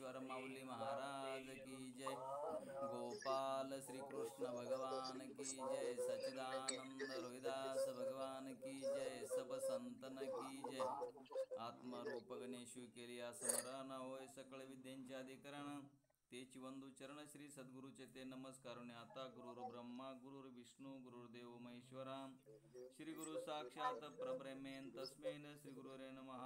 ज्ञानेश्वर माऊली महाराज की जय। गोपाल श्री कृष्ण भगवान की जय। सच्चिदानंद रोहिदास भगवान की जय। सब संतन की जय। आत्मरूप गणेशू केली स्मरण, होय सकळ विद्यांचे अधिकरण। तेची वंदू चरण श्री सद्गुरूचे ते नमस्कारुणे। आता गुरुर् ब्रह्मा गुरुर्विष्णू गुरुर्देव महेश्वरा, श्री गुरु साक्षात परब्रह्मेन तस्मेन श्री गुरुरे नमः।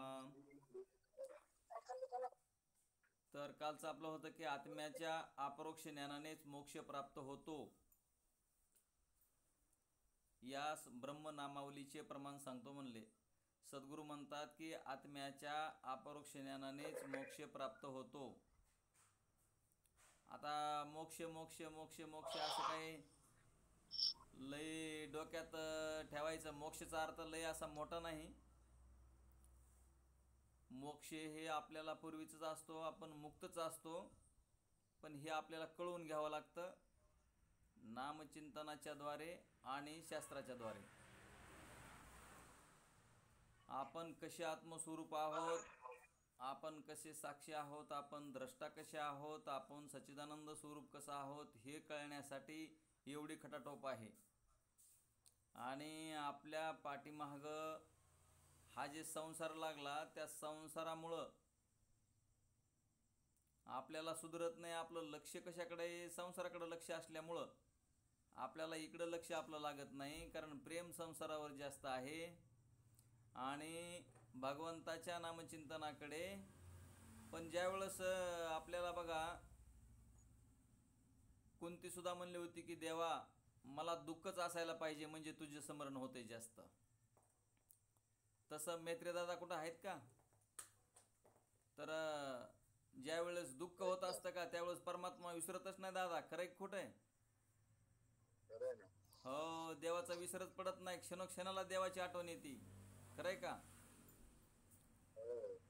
तर कालचं आपलं होतं की आत्म्याच्या अपरोक्ष ज्ञानानेच मोक्ष प्राप्त होतो, या ब्रह्मनामावलीचे प्रमाण सांगतो म्हणले। सद्गुरू म्हणतात की आत्म्याच्या अपरोक्ष ज्ञानानेच मोक्ष प्राप्त होतो। आता मोक्ष मोक्ष मोक्ष मोक्ष असं काही लय डोक्यात ठेवायचं। मोक्षाचा अर्थ लय असा मोठा नाही। मोक्ष हे आपल्याला पूर्वीच असतो, आपण मुक्तच असतो, पण हे आपल्याला कळून घ्यावं लागतं नामचिंतनाच्या द्वारे आणि शास्त्राच्या द्वारे। आपण कसे आत्मस्वरूप आहोत, आपण कसे साक्षी आहोत, आपण द्रष्टा कसे आहोत, आपण सच्चिदानंद स्वरूप कसा आहोत, हे कळण्यासाठी एवढी खटाटोप आहे। आणि आपल्या पाठीमाग हा जे संसार लागला, त्या संसारामुळं आपल्याला सुधरत नाही। आपलं लक्ष कशाकडे, संसाराकडे लक्ष असल्यामुळं आपल्याला इकडं लक्ष आपलं लागत नाही, कारण प्रेम संसारावर जास्त आहे आणि भगवंताच्या नामचिंतनाकडे। पण ज्यावेळेस आपल्याला बघा, कुंती सुद्धा म्हणली होती की देवा मला दुःखच असायला पाहिजे म्हणजे तुझे स्मरण होते जास्त। तसं मैत्रेदादा कुठं आहेत का? तर ज्यावेळेस दुःख होत असतं का त्यावेळेस परमात्मा विसरतच नाही दादा। खरं आहे खोटं आहे? हो, देवाचा विसरच पडत नाही। क्षणोक्षणाला देवाची आठवण येते। खरं आहे का?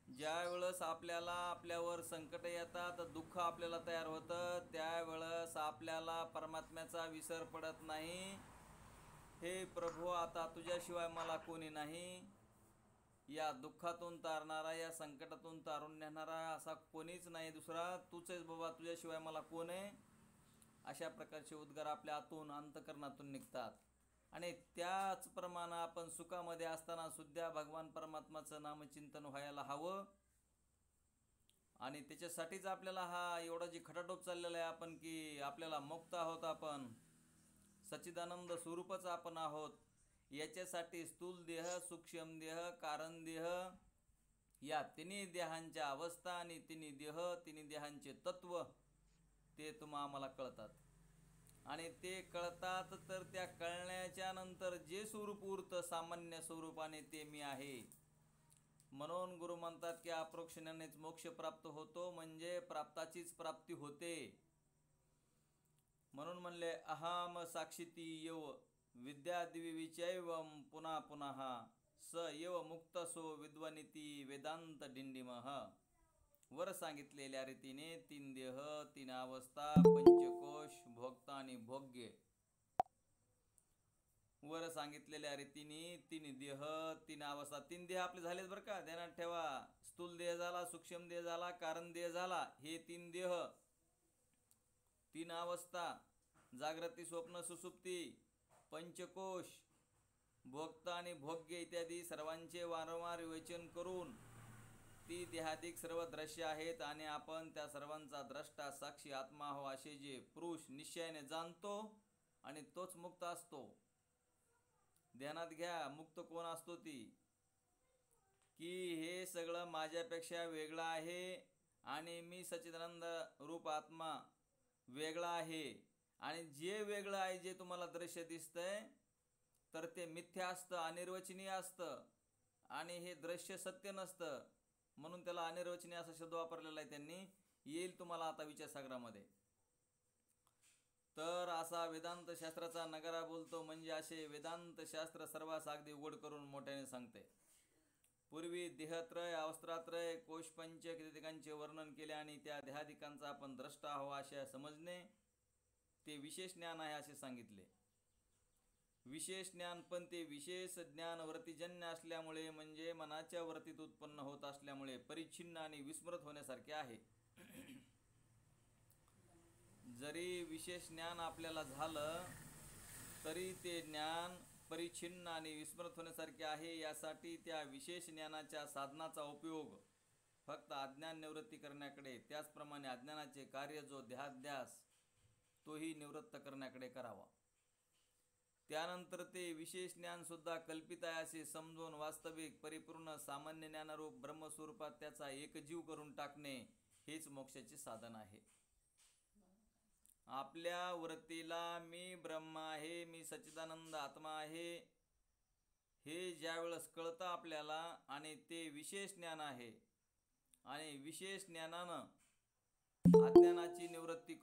ज्या वेळेस आपल्याला आपल्यावर संकट येतात, दुःख आपल्याला तयार होतं, त्यावेळेस आपल्याला परमात्म्याचा विसर पडत नाही। हे प्रभू आता तुझ्याशिवाय मला कोणी नाही, या दुःखातून तारणारा, या संकटातून तारून नेणारा असा कोणीच नाही दुसरा, तूच आहेस बाबा, तुझ्याशिवाय मला कोण आहे। अशा प्रकारचे उद्गार आपल्या आतून अंतकरणातून निघतात। आणि त्याचप्रमाणे आपण सुखामध्ये असताना सुद्धा भगवान परमात्माचं नामचिंतन व्हायला हवं। आणि त्याच्यासाठीच आपल्याला हा एवढा जी खटाटोप चाललेला आहे आपण, की आपल्याला मुक्त आहोत, आपण सच्चिदानंद स्वरूपच आपण आहोत। याच्यासाठी स्थूल देह, सूक्ष्म देह, कारण देह, या तिन्ही देहांच्या अवस्था आणि तिन्ही देह, तिन्ही देहांचे तत्व ते आम्हाला कळतात। आणि ते कळतात तर त्या कळण्याच्या नंतर जे स्वरूप उरतं सामान्य स्वरूपाने ते मी आहे। म्हणून गुरु म्हणतात की अपरोक्ष ज्ञानानेच मोक्ष प्राप्त होतो, म्हणजे प्राप्ताचीच प्राप्ती होते। म्हणून म्हणले अहम साक्षीती येव विद्यादिविचैवं पुन्हा पुनः स येव मुक्तसो विद्वनिती वेदांत डिंडिमः। वर सांगितलेल्या रीतीने तीन देह, तीन अवस्था, पंचकोश, भोक्ता आणि भोग्य। वर सांगितलेल्या रीतीने तीन देह, तीन अवस्था, तीन देह आपले झालेत बरं का, ध्यानात ठेवा। स्थूल देह झाला, सूक्ष्म देह झाला, कारण देह झाला, हे तीन देह, तीन अवस्था, जागृती, स्वप्न, सुसुप्ती, पंचकोश, भोक्ता आणि भोग्य इत्यादी सर्वांचे वारंवार विवेचन करून ती देहादिक सर्व दृश्य आहेत आणि आपण त्या सर्वांचा द्रष्टा, साक्षी, आत्मा हो असे जे पुरुष निश्चयाने जाणतो आणि तोच मुक्त असतो। ध्यानात घ्या, मुक्त कोण असतो ती, की हे सगळं माझ्यापेक्षा वेगळं आहे आणि मी सच्चिदानंद रूप आत्मा वेगळा आहे। आणि जे वेगळं आहे, जे तुम्हाला दृश्य दिसतंय, तर ते मिथ्या असतं, अनिर्वचनीय असतं आणि हे दृश्य सत्य नसतं। म्हणून त्याला अनिर्वचनीय असा शब्द वापरलेला आहे त्यांनी, येईल तुम्हाला आता विचारसागरामध्ये। तर असा वेदांत शास्त्राचा नगारा बोलतो, म्हणजे असे वेदांत शास्त्र सर्वांस अगदी उघड करून मोठ्याने सांगते। पूर्वी देहत्रय, अवस्थात्रय, कोशपंच कितीकांचे वर्णन केले आणि त्या देहादिकांचा आपण द्रष्टा आहो असे समजणे ते विशेष ज्ञान आहे असे सांगितले। विशेष ज्ञान, पण ते विशेष ज्ञान वर्तीजन्य असल्यामुळे, म्हणजे मनाच्या वर्तीत उत्पन्न होत असल्यामुळे परिच्छिन्न आणि विस्मृत होण्यासारखे आहे। जरी विशेष ज्ञान आपल्याला झालं तरी ते ज्ञान परिच्छिन्न आणि विस्मृत होण्यासारखे आहे. यासाठी त्या विशेष ज्ञानाच्या साधनाचा उपयोग फक्त अज्ञान निवृत्ती करण्याकडे, त्याचप्रमाणे अज्ञानाचे कार्य जो देहाध्यास तोही निवृत्त करण्याकडे करावा. त्यानंतर ते विशेष ज्ञानसुद्धा कल्पित आहे असे समजून वास्तविक परिपूर्ण सामान्य ज्ञानरूप ब्रह्मस्वरूपात त्याचा एकजीव करून टाकणे हेच मोक्षाचे साधन आहे. आपल्या वृत्तीला मी ब्रह्म आहे, मी सच्चिदानंद आत्मा आहे हे ज्यावेळेस कळतं आपल्याला, आणि ते विशेष ज्ञान आहे, आणि विशेष ज्ञानानं अज्ञानाची निवृत्ती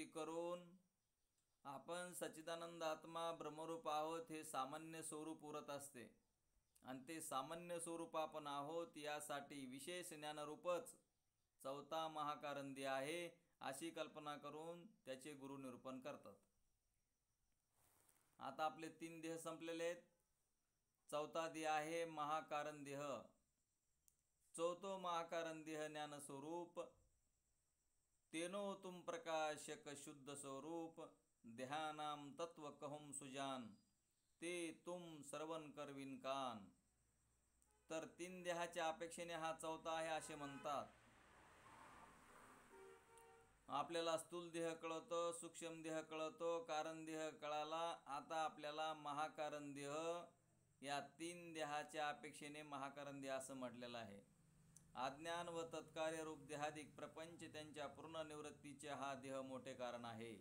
करून आपण सच्चिदानंद आत्मा ब्रह्मरूप आहोत हे सामान्य स्वरूप उरत असते. आणि ते सामान्य स्वरूप आपण आहोत यासाठी विशेष ज्ञानरूपच चौथा महाकारंदी आहे अशी कल्पना करून त्याचे गुरु निरूपण करतात. आता आपले 3 देह संपलेले आहेत. चौथा देह आहे महाकारण देह. चौथो महाकारण देह ज्ञानस्वरूप तेनो तुम प्रकाशक शुद्ध स्वरूप देहानाम तत्व कहूम सुजान ते तुम श्रवण करविन कान. तर 3 देहाच्या अपेक्षेने हा चौथा आहे असे म्हणतात. आपल्याला स्थूल देह कळतो, सूक्ष्म देह कळतो, कारण देह कळाला. आता आपल्याला महाकारण देह, या 3 देहाच्या अपेक्षेने महाकारण देह असं म्हटलेलं आहे. अज्ञान व तत्कार्य रूप देहादिक प्रपंच त्यांच्या पूर्ण निवृत्तीचे हा देह मोठे कारण आहे.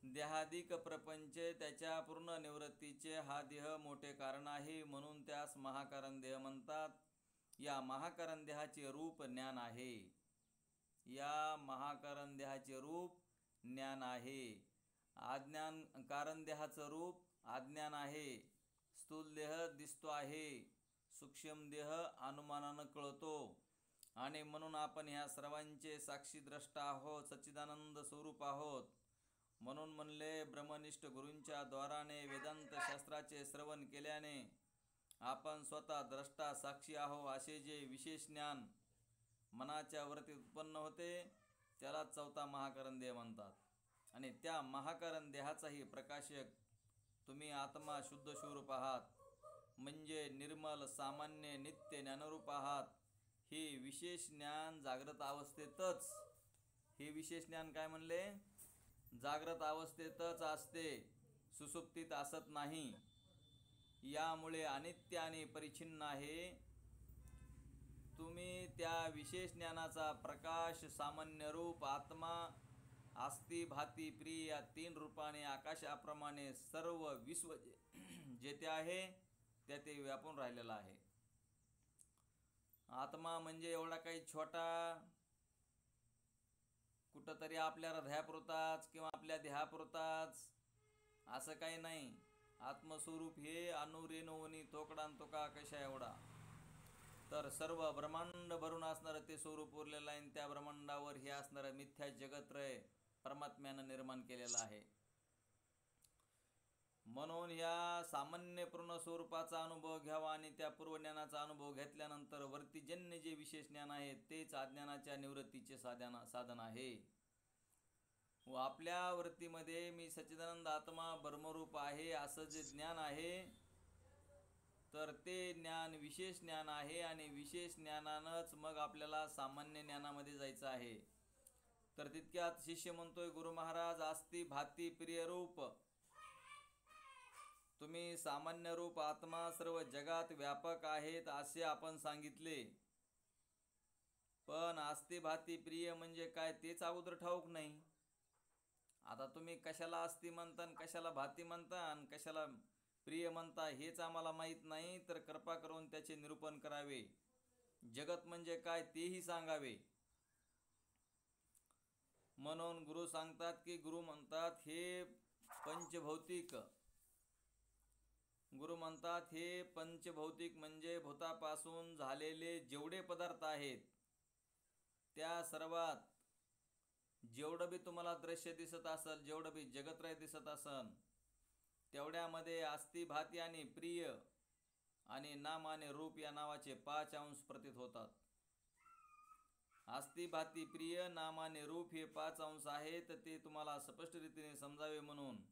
देहादिक प्रपंच त्याच्या पूर्ण निवृत्तीचे हा देह मोठे कारण आहे, म्हणून त्यास महाकारण देह म्हणतात. या महाकारण देहाचे रूप ज्ञान आहे. या महाकारण देहाचे रूप ज्ञान आहे. अज्ञान कारण देहाचं रूप अज्ञान आहे. स्थूल देह दिसतो आहे, सूक्ष्म देह अनुमानानं कळतो, आणि म्हणून आपण ह्या सर्वांचे साक्षी द्रष्टा आहोत, सच्चिदानंद स्वरूप आहोत. म्हणून म्हणले, ब्रह्मनिष्ठ गुरूंच्या द्वाराने वेदांत शास्त्राचे श्रवण केल्याने आपण स्वतः द्रष्टा साक्षी आहो असे जे विशेष ज्ञान मनाच्या वरती उत्पन्न होते त्याला चौथा महाकारण देह म्हणतात. आणि त्या महाकारण देहाचाही प्रकाशक तुम्ही आत्मा शुद्ध स्वरूप आहात, म्हणजे निर्मल सामान्य नित्य ज्ञानरूप आहात. हे विशेष ज्ञान जागृत अवस्थेतच, हे विशेष ज्ञान काय म्हणले, जागृत अवस्थेतच असते, सुसुप्तीत असत नाही. यामुळे अनित्य आणि परिच्छिन्न आहे. तुम्ही त्या विशेष ज्ञानाचा प्रकाश सामान्य रूप आत्मा आस्ती भाती प्रिय या 3 रूपाने आकाशाप्रमाणे सर्व विश्व जेथे आहे त्याते व्यापून राहिलेला आहे. आत्मा म्हणजे एवढा काही छोटा, कुठंतरी आपल्या हृदयापुरताच किंवा आपल्या देहापुरताच असं काही नाही. आत्मस्वरूप हे अनुरेणुवनी तोकडान तोका कशा एवढा. तर सर्व ब्रह्मांड भरून असणारं ते स्वरूप उरलेलं आहे. त्या ब्रह्मांडावर हे असणारं मिथ्या जगत्रय परमात्म्यानं निर्माण केलेलं आहे. म्हणून या सामान्य पूर्ण स्वरूपाचा अनुभव घ्यावा, आणि त्या पूर्वज्ञानाचा अनुभव घेतल्यानंतर वर्तीजन्य जे विशेष ज्ञान आहे तेच अज्ञानाच्या निवृत्तीचे साधन आहे. व आपल्या वृत्तीमध्ये मी सच्चिदानंद आत्मा ब्रह्मरूप आहे असं जे ज्ञान आहे, तर ते ज्ञान विशेष ज्ञान आहे. आणि विशेष ज्ञानानंच मग आपल्याला सामान्य ज्ञानामध्ये जायचं आहे. तर तितक्यात शिष्य म्हणतोय, गुरु महाराज आस्ती भाती प्रिय रूप, तुम्ही सामान्य रूप आत्मा सर्व जगात व्यापक आहेत असे आपण सांगितले, पण आस्ती भाती प्रिय म्हणजे काय तेच अगोदर ठाऊक नाही. आता तुम्ही कशाला आस्ती म्हणता, कशाला भाती म्हणता, आणि कशाला प्रिय म्हणता हेच आम्हाला माहीत नाही. तर कृपा करून त्याचे निरूपण करावे. जगत म्हणजे काय तेही सांगावे. म्हणून गुरु सांगतात की, गुरु म्हणतात हे पंचभौतिक, गुरु म्हणतात हे पंचभौतिक म्हणजे भूतापासून झालेले जेवढे पदार्थ आहेत त्या सर्वात जेवढं बी तुम्हाला दृश्य दिसत असेल, जेवढं बी जगत्रय दिसत असेल, तेवढ्यामध्ये आस्ती भाती आणि प्रिय आणि नाम आणि रूप या नावाचे 5 अंश प्रतीत होतात. आस्ती भाती प्रिय नाम आणि रूप हे 5 अंश आहेत. ते तुम्हाला स्पष्ट रीतीने समजावे म्हणून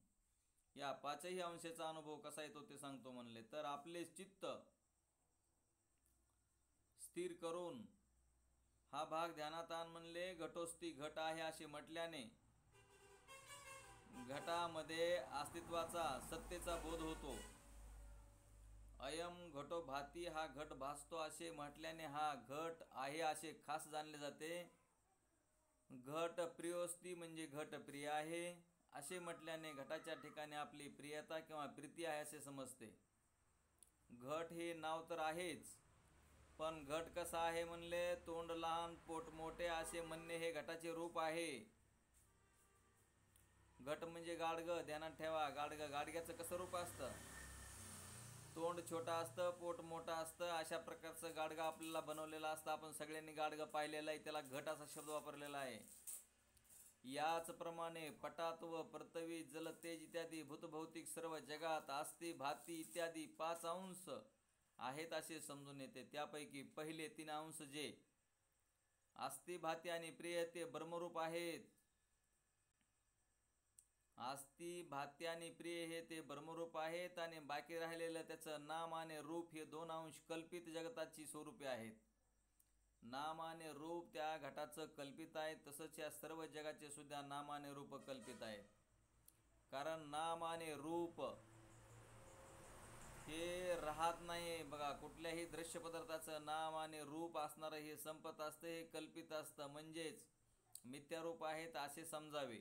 या 5ही अंशाचा अनुभव कसा येतो ते सांगतो म्हणले. तर आपले चित्त स्थिर करून हा भाग ध्यानात आण म्हणले. घटोस्ती घट आहे असे म्हटल्याने घटामध्ये अस्तित्वाचा सत्तेचा बोध होतो. अयम घटो भाती हा घट भासतो असे म्हटल्याने हा घट आहे असे खास जाणले जाते. घट प्रियोस्ती म्हणजे घट प्रिय आहे असे म्हटल्याने घटाच्या ठिकाणी आपली प्रियता किंवा प्रीती आहे असे समजते. घट हे नाव तर आहेच, पण घट कसा आहे म्हणले. तोंड लहान पोट मोठे असे म्हणणे हे घटाचे रूप आहे. घट म्हणजे गाडगं, ध्यानात ठेवा. गाडग्याचं कसं रूप असतं. तोंड छोटं असतं, पोट मोठं असतं. अशा प्रकारचं गाडगं आपल्याला बनवलेलं असतं. आपण सगळ्यांनी गाडगं पाहिलेलं आहे. त्याला घट असा शब्द वापरलेला आहे. याचप्रमाणे पटात व पृथ्वी जल तेज इत्यादी भूतभौतिक सर्व जगात आस्ती भाती इत्यादी 5 अंश आहेत असे समजून येते. त्यापैकी पहिले 3 अंश जे आस्ती भाती आणि प्रिय ते ब्रह्मरूप आहेत. आस्ती भाती आणि प्रिय हे ते ब्रह्मरूप आहेत आणि बाकी राहिलेलं त्याचं नाम आणि रूप हे 2 अंश कल्पित जगताची स्वरूपे आहेत. नाम आणि रूप त्या घटाचं कल्पित आहे. तसंच या सर्व जगाचे सुद्धा नाम आणि रूप कल्पित आहेत. कारण नाम आणि रूप हे राहत नाही. बघा, कुठल्याही दृश्य पदार्थाचं नाम आणि रूप असणारं हे संपत असतं, हे कल्पित असतं, म्हणजेच मिथ्यारूप आहेत असे समजावे.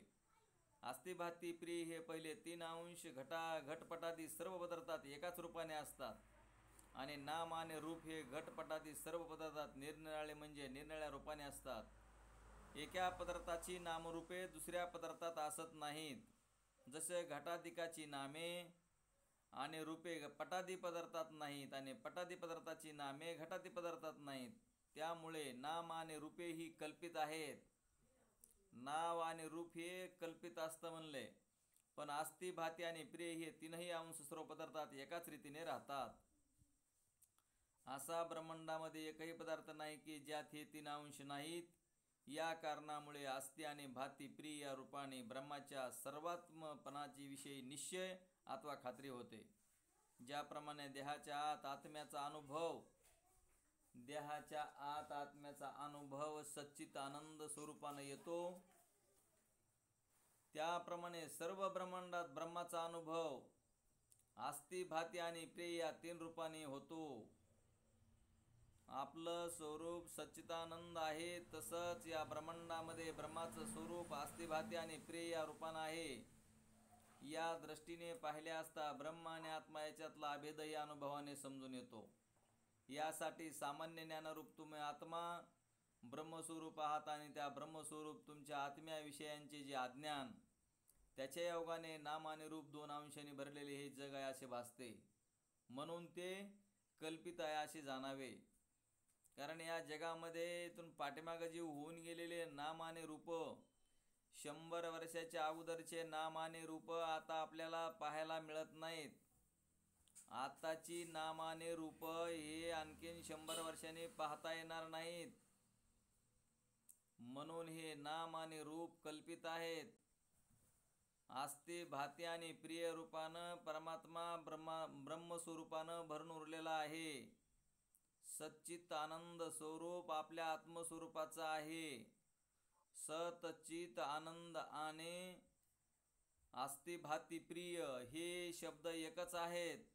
आस्ती भाती प्रिय हे पहिले 3 अंश घटपटादी सर्व पदार्थात एकाच रूपाने असतात आणि नाम आणि रूप हे घटपटादी सर्व पदार्थात निरनिराळे म्हणजे निरनिराळ्या रूपाने असतात. एका पदार्थाची नामरूपे दुसऱ्या पदार्थात असत नाहीत. जसे घटाधिकाची नामे आणि रूपे पटादी पदार्थात नाहीत आणि पटादी पदार्थाची नामे घटादी पदार्थात नाहीत. त्यामुळे नाम आणि रूपे ही कल्पित आहेत. नाव आणि रूप हे कल्पित असतं म्हणले. पण आस्ती भाती आणि प्रिय हे 3ही अंश सर्व पदार्थात एकाच रीतीने राहतात. असा ब्रह्मांडामध्ये एकही पदार्थ नाही की ज्यात हे 3 अंश नाहीत. या कारणामुळे आस्ती आणि भाती प्रिय या रूपाने ब्रह्माच्या सर्वात्मपणाची विषयी निश्चय अथवा खात्री होते. ज्याप्रमाणे देहाच्या आत आत्म्याचा अनुभव सच्चित आनंद स्वरूपाने येतो, त्याप्रमाणे सर्व ब्रह्मांडात ब्रह्माचा अनुभव आस्ती भाती आणि प्रिय या 3 रूपाने होतो. आपलं स्वरूप सच्चिदानंद आहे. तसंच या ब्रह्मांडामध्ये ब्रह्माचं स्वरूप आस्ती भाती आणि प्रिय या रूपानं आहे. या दृष्टीने पाहिले असता ब्रह्म आणि आत्मा याच्यातला अभेदही अनुभवाने समजून येतो. यासाठी सामान्य ज्ञानरूप तुम्ही आत्मा ब्रह्मस्वरूप आहात आणि त्या ब्रह्मस्वरूप तुमच्या आत्म्या विषयांचे जे अज्ञान, त्याच्या योगाने नाम आणि रूप 2 अंशांनी भरलेले हे जग आहे असे भासते. म्हणून ते कल्पित आहे असे जाणावे. कारण या जगामध्ये इथून पाठीमागं जे होऊन गेलेले नाम आणि रूप, 100 वर्षाच्या अगोदरचे नाम आणि रूप आता आपल्याला पाहायला मिळत नाहीत. आताची नाम आणि रूप हे आणखीन 100 वर्षांनी पाहता येणार नाहीत. म्हणून हे नाम आणि रूप कल्पित आहेत. आस्ती भाती आणि प्रिय रूपानं परमात्मा ब्रह्मस्वरूपानं भरून उरलेला आहे. सच्चित आनंद स्वरूप आपल्या आत्मस्वरूपाचं आहे. सतचित आनंद आणि आस्ती भाती प्रिय हे शब्द एकच आहेत.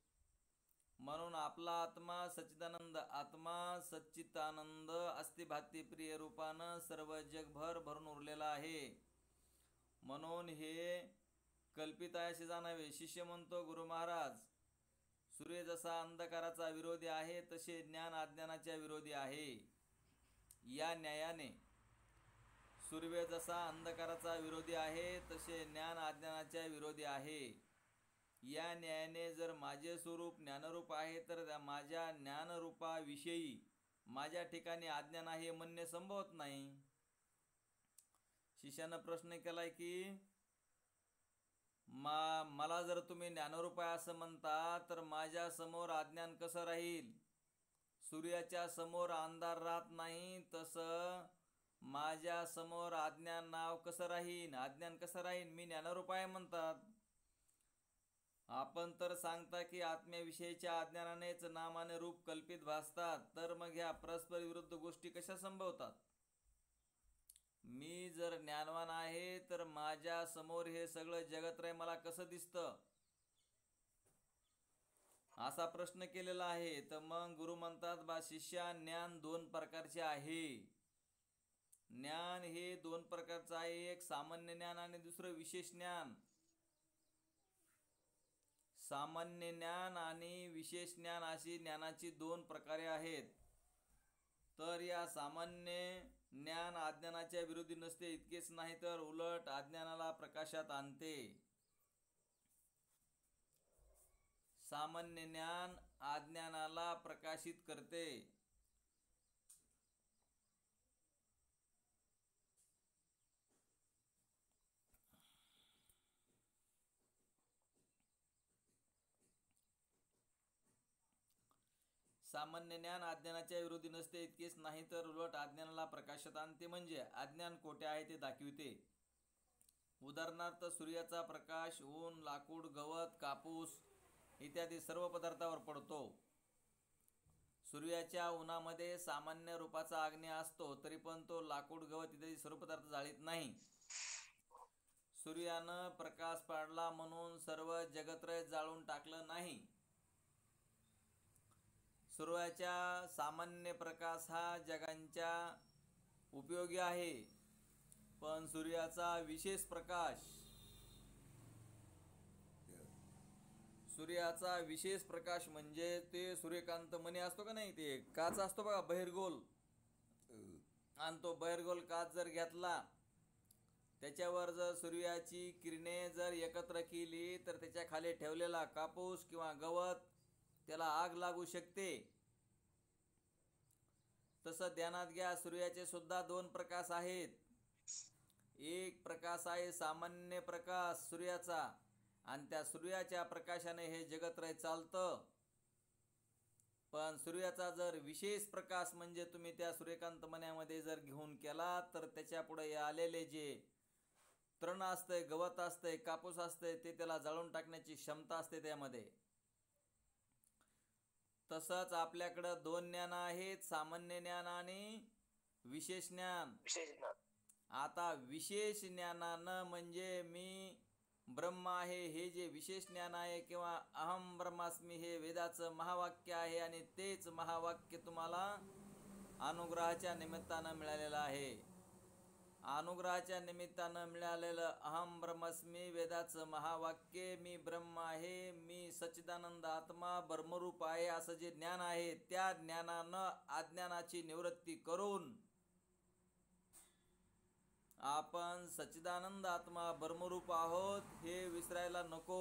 म्हणून आपला आत्मा सच्चिदानंद आत्मा सच्चितानंद आस्ती भाती प्रिय रूपानं सर्व जगभर भरून उरलेला आहे. म्हणून हे कल्पित आहे असे जाणावे. शिष्य म्हणतो, गुरु महाराज, सूर्य जसा अंधकाराचा विरोधी आहे तसे ज्ञान अज्ञानाच्या विरोधी आहे. या न्यायाने सूर्य जसा अंधकाराचा विरोधी आहे तसे ज्ञान अज्ञानाच्या विरोधी आहे. या न्यायाने जर माझे स्वरूप ज्ञानरूप आहे तर माझ्या ज्ञानरूपाविषयी माझ्या ठिकाणी अज्ञान आहे म्हणणे संभवत नाही. शिष्यानं प्रश्न केलाय की मला जर तुम्ही ज्ञानरूप आहे असं म्हणता तर माझ्या समोर अज्ञान कसं राहील? सूर्याच्या समोर अंधार राहत नाही तसं माझ्या समोर अज्ञान नाव कसं राहीन, अज्ञान कसं राहीन? मी ज्ञानरूप आहे म्हणतात. आपण तर सांगता की आत्म्याविषयीच्या अज्ञानानेच नाम आणि रूप कल्पित भासतात. तर मग ह्या परस्पर विरुद्ध गोष्टी कशा संभवतात? मी जर ज्ञानवान आहे तर माझ्या समोर हे सगळं जगत्रय मला कसं दिसतं, असा प्रश्न केलेला आहे. तर मग गुरु म्हणतात, बा शिष्या, ज्ञान दोन प्रकारचे आहे. ज्ञान हे दोन प्रकारचं आहे, एक सामान्य ज्ञान आणि दुसरं विशेष ज्ञान. सामान्य ज्ञान आणि विशेष ज्ञान अशी ज्ञानाची दोन प्रकारे आहेत. तर या सामान्य ज्ञान अज्ञानाच्या विरोधी नसते. इतकेच नाही तर उलट अज्ञानाला प्रकाशात आणते. सामान्य ज्ञान अज्ञानाला प्रकाशित करते. सामान्य ज्ञान अज्ञानाच्या विरोधी नसते. इतकेच नाही तर उलट अज्ञानाला प्रकाशात आणते. म्हणजे अज्ञान कोठे आहे ते दाखविते. उदाहरणार्थ, सूर्याचा प्रकाश ऊन, लाकूड, गवत, कापूस इत्यादी सर्व पदार्थावर पडतो. सूर्याच्या उन्हामध्ये सामान्य रूपाचा अग्नी असतो, तरी पण तो लाकूड, गवत इत्यादी सर्व पदार्थ जाळीत नाही. सूर्यानं प्रकाश पाडला म्हणून सर्व जगत्रय जाळून टाकलं नाही. सूर्याचा सामान्य प्रकाश हा जगांच्या उपयोगी आहे, पण सूर्याचा विशेष प्रकाश म्हणजे ते सूर्यकांत मणी असतो का नाही, ते काच असतो बघा बहिर्गोल, आणि तो बहिर्गोल काच जर घेतला, त्याच्यावर जर सूर्याची किरणे जर एकत्र केली तर त्याच्या खाली ठेवलेला कापूस किंवा गवत त्याला आग लागू शकते. तसं ध्यानात घ्या, सूर्याचे सुद्धा दोन प्रकाश आहेत. एक प्रकाश आहे सामान्य प्रकाश सूर्याचा, आणि त्या सूर्याच्या प्रकाशाने हे जगत्रय चालतं. पण सूर्याचा जर विशेष प्रकाश म्हणजे तुम्ही त्या सूर्यकांत मण्यामध्ये जर घेऊन केला तर त्याच्या पुढे आलेले जे तृण असतंय, गवत असतंय, कापूस असतंय, ते त्याला जाळून टाकण्याची क्षमता असते त्यामध्ये. तसंच आपल्याकडं दोन ज्ञान आहेत, सामान्य ज्ञान आणि विशेष ज्ञान. आता विशेष ज्ञानानं म्हणजे मी ब्रह्म आहे हे जे विशेष ज्ञान आहे, किंवा अहम ब्रह्मास्मी हे वेदाचं महावाक्य आहे, आणि तेच महावाक्य तुम्हाला अनुग्रहाच्या निमित्तानं मिळालेलं आहे. अनुग्रहाच्या निमित्तानं मिळालेलं अहम ब्रह्मास्मी वेदाचं महावाक्य, मी ब्रह्म आहे, मी सच्चिदानंद आत्मा ब्रह्मरूप आहे, असं जे ज्ञान आहे, त्या ज्ञानानं अज्ञानाची निवृत्ती करून आपण सच्चिदानंद आत्मा ब्रह्मरूप आहोत हे विसरायला नको.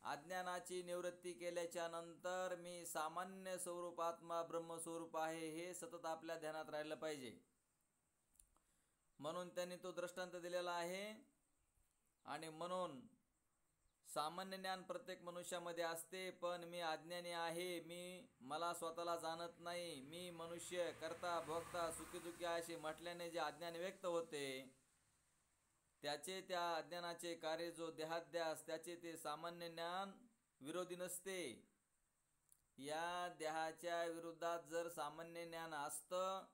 अज्ञानाची निवृत्ती केल्याच्या नंतर मी सामान्य स्वरूप आत्मा ब्रह्मस्वरूप आहे हे सतत आपल्या ध्यानात राहिलं पाहिजे. म्हणून त्यांनी तो दृष्टांत दिलेला आहे. आणि म्हणून सामान्य ज्ञान प्रत्येक मनुष्यामध्ये असते, पण मी अज्ञानी आहे, मला स्वतःला जाणत नाही, मी मनुष्य, करता, भोगता, सुखीदुःखी असे म्हटल्याने जे अज्ञान व्यक्त होते, त्याचे त्या अज्ञानाचे कार्य जो देहाध्यास, त्याचे ते सामान्य ज्ञान विरोधी नसते. या देहाच्या विरुद्धात जर सामान्य ज्ञान असतं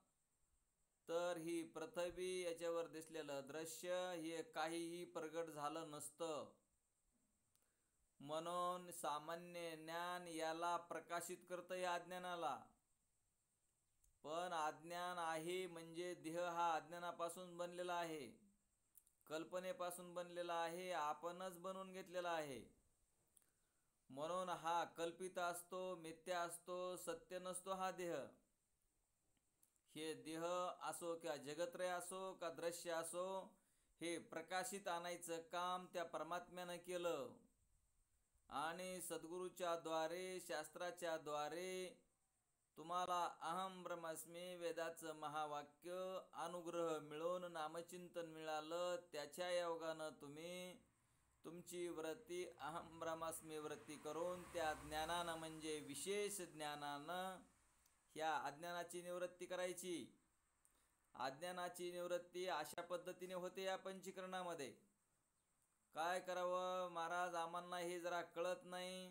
तर ही पृथ्वी, याच्यावर दिसलेलं दृश्य हे काहीही प्रगट झालं नसतं. म्हणून सामान्य ज्ञान याला प्रकाशित करतं या अज्ञानाला. पण अज्ञान आहे म्हणजे देह हा अज्ञानापासून बनलेला आहे, कल्पनेपासून बनलेला आहे, आपणच बनवून घेतलेला आहे. म्हणून हा कल्पित असतो, मिथ्या असतो, सत्य नसतो हा देह. हे देह असो किंवा जगत्रय असो का दृश्य असो, हे प्रकाशित आणायचं काम त्या परमात्म्यानं केलं. आणि सद्गुरूच्या द्वारे, शास्त्राच्या द्वारे तुम्हाला अहम ब्रह्मास्मी वेदाचं महावाक्य अनुग्रह मिळून नामचिंतन मिळालं. त्याच्या योगानं तुम्ही तुमची वृत्ती अहम ब्रह्मास्मी वृत्ती करून त्या ज्ञानानं म्हणजे विशेष ज्ञानानं ह्या अज्ञानाची निवृत्ती करायची. अज्ञानाची निवृत्ती अशा पद्धतीने होते या पंचीकरणामध्ये. काय करावं महाराज, आम्हाला हे जरा कळत नाही,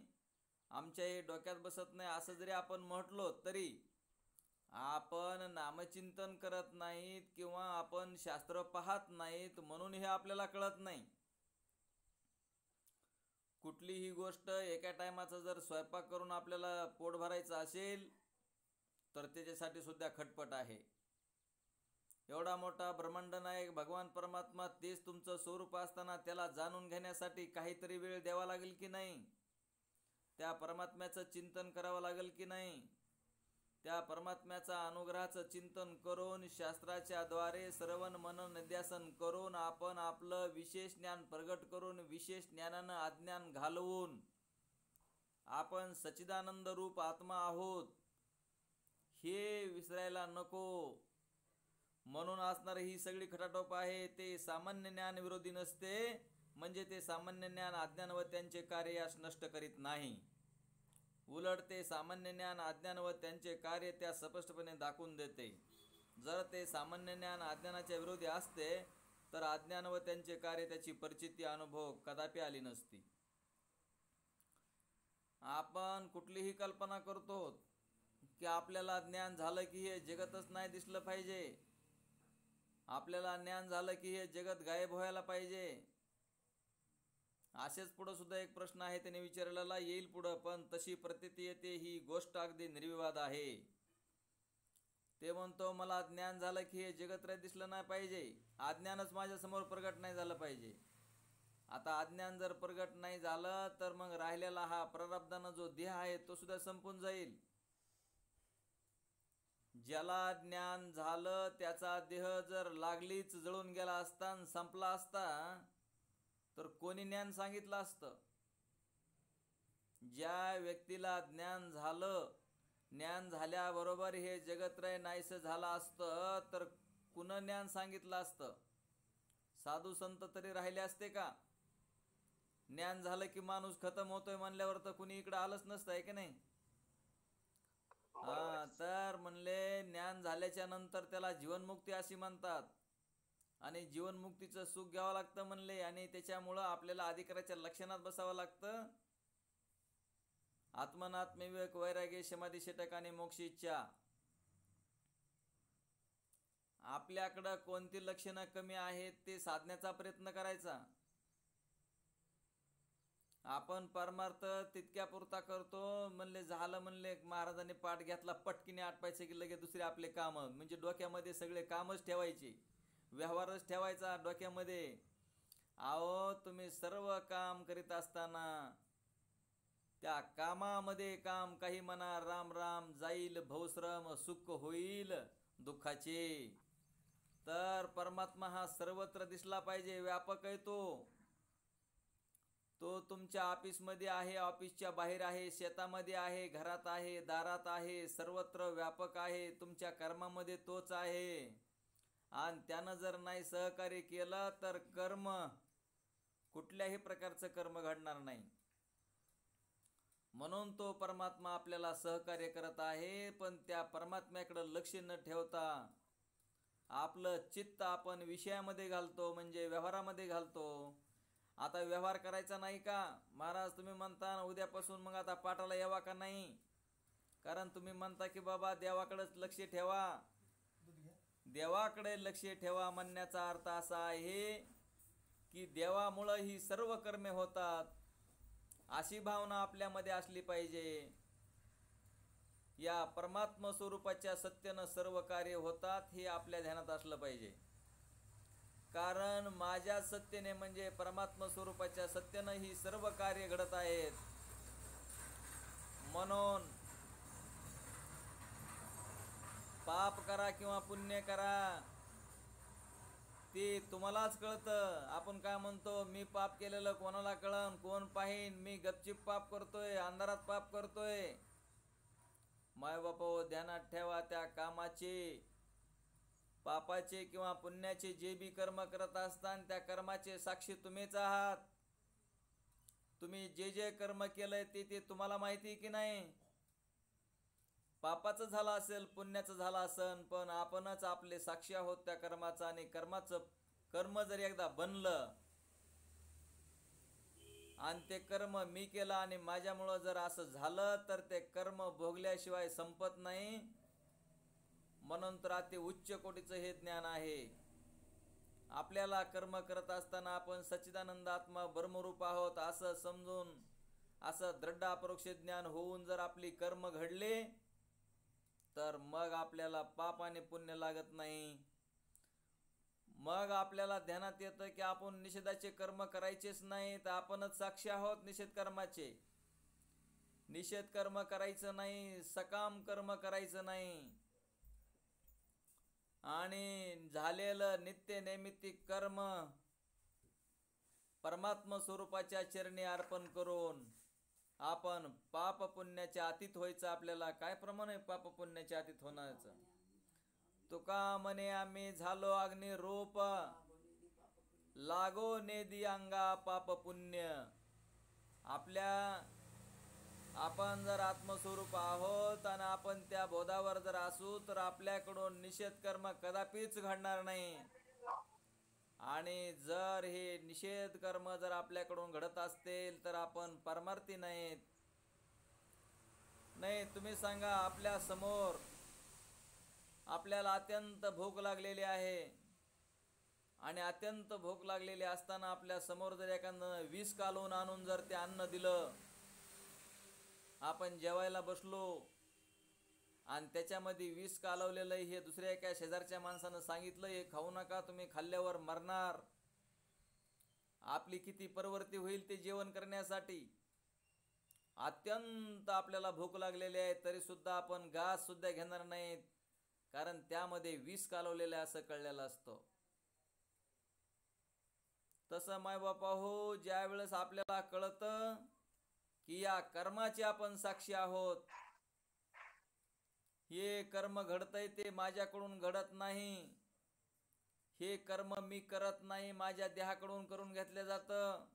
आमच्या हे डोक्यात बसत नाही, असं जरी आपण म्हटलो तरी आपण नामचिंतन करत नाहीत किंवा आपण शास्त्र पाहत नाहीत म्हणून हे आपल्याला कळत नाही. कुठलीही गोष्ट एका टायमाचा जर स्वयंपाक करून आपल्याला पोट भरायचं असेल तर त्याच्यासाठी सुद्धा खटपट आहे. एवढा मोठा ब्रह्मांड नायक भगवान परमात्मा तेच तुमचं स्वरूप असताना त्याला जाणून घेण्यासाठी काहीतरी वेळ द्यावा लागेल की नाही? त्या परमात्म्याचं चिंतन करावं लागेल की नाही? त्या परमात्म्याचा अनुग्रहाचं चिंतन करून शास्त्राच्या द्वारे श्रवण मनन निध्यासन करून आपण आपलं विशेष ज्ञान प्रगट करून विशेष ज्ञानानं अज्ञान घालवून आपण सच्चिदानंद रूप आत्मा आहोत हे विसरायला नको. म्हणून असणारी ही सगळी खटाटोप आहे ते सामान्य ज्ञान विरोधी नसते, म्हणजे ते सामान्य ज्ञान अज्ञान व त्यांचे कार्य यास नष्ट करीत नाही. उलट ते सामान्य ज्ञान अज्ञान व त्यांचे कार्य त्या स्पष्टपणे दाखवून देते. जर ते सामान्य ज्ञान अज्ञानाच्या विरोधी असते तर अज्ञान व त्यांचे कार्य त्याची परिचिती अनुभव कदापि आली नसती. आपण कुठलीही कल्पना करतो की आपल्याला ज्ञान झालं की हे जगतच नाही दिसलं पाहिजे, आपल्याला ज्ञान झालं की हे जगत गायब व्हायला पाहिजे. असेच पुढं सुद्धा एक प्रश्न आहे त्याने विचारलेला येईल पुढं, पण तशी प्रतीती येते ही गोष्ट अगदी निर्विवाद आहे. ते म्हणतो मला ज्ञान झालं की हे जगत दिसलं नाही पाहिजे, अज्ञानच माझ्यासमोर प्रगट नाही झालं पाहिजे. आता अज्ञान जर प्रगट नाही झालं तर मग राहिलेला हा प्रारब्धानं जो देह आहे तो सुद्धा संपून जाईल. ज्याला ज्ञान झालं त्याचा देह जर लागलीच जळून गेला असता आणि संपला असता तर कोणी ज्ञान सांगितलं असतं? ज्या व्यक्तीला ज्ञान झालं, ज्ञान झाल्याबरोबर हे जगत्रय नाहीसं झालं असतं तर कुणं ज्ञान सांगितलं असतं? साधू संत तरी राहिले असते का? ज्ञान झालं की माणूस खतम होतोय म्हणल्यावर तर कुणी इकडं आलंच नसतं, आहे की नाही? तर म्हणले ज्ञान झाल्याच्या नंतर त्याला जीवनमुक्ती अशी म्हणतात आणि जीवनमुक्तीचं सुख घ्यावं लागतं म्हणले, आणि त्याच्यामुळं आपल्याला अधिकाराच्या लक्षणात बसावं लागतं. आत्मनात्मविवेक वैराग्य समाधी षटक आणि मोक्ष इच्छा. आपल्याकडं कोणती लक्षणं कमी आहेत ते साधण्याचा प्रयत्न करायचा. आपण परमार्थ तितक्या पुरता करतो म्हणले, झालं म्हणले महाराजांनी पाठ घेतला पटकीने आटपायचे की लगेच दुसरे आपले कामं, म्हणजे डोक्यामध्ये सगळे कामच ठेवायचे, व्यवहारच ठेवायचा डोक्यामध्ये. अहो तुम्ही सर्व काम करीत असताना त्या कामामध्ये काम काही म्हणा राम राम जाईल भवश्रम सुख होईल दुःखाचे. तर परमात्मा हा सर्वत्र दिसला पाहिजे, व्यापक आहे तो. तो तुमच्या ऑफिसमध्ये आहे, ऑफिसच्या बाहेर आहे, शेतामध्ये आहे, घरात आहे, दारात आहे, सर्वत्र व्यापक आहे. तुमच्या कर्मामध्ये तोच आहे, आणि त्यानं जर नाही सहकार्य केलं तर कर्म कुठल्याही प्रकारचं कर्म घडणार नाही. म्हणून तो परमात्मा आपल्याला सहकार्य करत आहे, पण त्या परमात्म्याकडे लक्ष न ठेवता आपलं चित्त आपण विषयामध्ये घालतो, म्हणजे व्यवहारामध्ये घालतो. आता व्यवहार करायचा नाही का महाराज, तुम्ही म्हणता उद्यापासून मग आता पाठाला यावा का नाही? कारण तुम्ही म्हणता की बाबा देवाकडेच लक्ष ठेवा. देवाकडे लक्ष ठेवा म्हणण्याचा अर्थ असा आहे की देवामुळं ही सर्व कर्मे होतात, अशी भावना आपल्यामध्ये असली पाहिजे. या परमात्म स्वरूपाच्या सत्यानं सर्व कार्य होतात हे आपल्या ध्यानात असलं पाहिजे. कारण माझ्या सत्तेने म्हणजे परमात्म स्वरूपाच्या सत्यानं ही सर्व कार्य घडत आहेत. म्हणून पाप करा किंवा पुण्य करा ते तुम्हालाच कळतं. आपण काय म्हणतो, मी पाप केलेलं कोणाला कळन, कोण पाहीन, मी गपचिप पाप करतोय, अंधारात पाप करतोय. माय बापो ध्यानात ठेवा, त्या कामाचे पापाचे किंवा पुण्याचे जे बी कर्म करत असतात त्या कर्माचे साक्षी तुम्हीच आहात. तुम्ही जे जे कर्म केलंय ते तुम्हाला माहिती की नाही? पापाचं झालं असेल, पुण्याचं झालं असेल, पण आपणच आपले साक्षी आहोत त्या कर्माचा. आणि कर्म जर एकदा बनलं आणि ते कर्म मी केलं आणि माझ्यामुळं जर असं झालं, तर ते कर्म भोगल्याशिवाय संपत नाही. म्हणून तर अति उच्च कोटीचं हे ज्ञान आहे. आपल्याला कर्म करत असताना आपण सच्चिदानंद आत्मा ब्रह्मरूप आहोत असं समजून, असं दृढ अपरोक्ष ज्ञान होऊन जर आपली कर्म घडले, तर मग आपल्याला पाप आणि पुण्य लागत नाही. मग आपल्याला ध्यानात येतं की आपण निषेधाचे कर्म करायचेच नाही, तर आपणच साक्षी आहोत निषेध कर्माचे. निषेध कर्म करायचं नाही, सकाम कर्म करायचं नाही. आणि झालेलं नित्य नैमित्तिक कर्म परमात्मा स्वरूपाच्या चरणी अर्पण करून आपण पाप पुण्याच्या अतीत व्हायचं. आपल्याला काय प्रमाण आहे पाप पुण्याच्या अतीत होण्याचं? तुका म्हणे आम्ही झालो अग्निरूप, लागो नेदी अंगा पाप पुण्य. आपण जर आत्मस्वरूप आहोत आणि आपण त्या बोधावर जर असू, तर आपल्याकडून निषेध कर्म कदापिच घडणार नाही. आणि जर हे निषेध कर्म जर आपल्याकडून घडत असतील, तर आपण परमार्थी नाहीत. नाही, तुम्ही सांगा, आपल्या समोर आपल्याला अत्यंत भूक लागलेली आहे आणि अत्यंत भूक लागलेली असताना आपल्या समोर जर एखादं विष कालवून आणून जर ते अन्न दिलं, आपण जेवायला बसलो आणि त्याच्यामध्ये विष कालवलेलं हे दुसऱ्या एका शेजारच्या माणसानं सांगितलं, हे खाऊ नका, तुम्ही खाल्ल्यावर मरणार. आपली किती प्रवृत्ती होईल ते जेवण करण्यासाठी. अत्यंत आपल्याला भूक लागलेली आहे, तरी सुद्धा आपण घास सुद्धा घेणार नाहीत, कारण त्यामध्ये विष कालवलेलं असं कळलेलं असतं. तसं मायबापा हो, ज्या वेळेस आपल्याला कळतं की या कर्माची आपण साक्षी आहोत, हे कर्म घडतंय ते माझ्याकडून घडत नाही, हे कर्म मी करत नाही, माझ्या देहाकडून करून घेतलं जातं.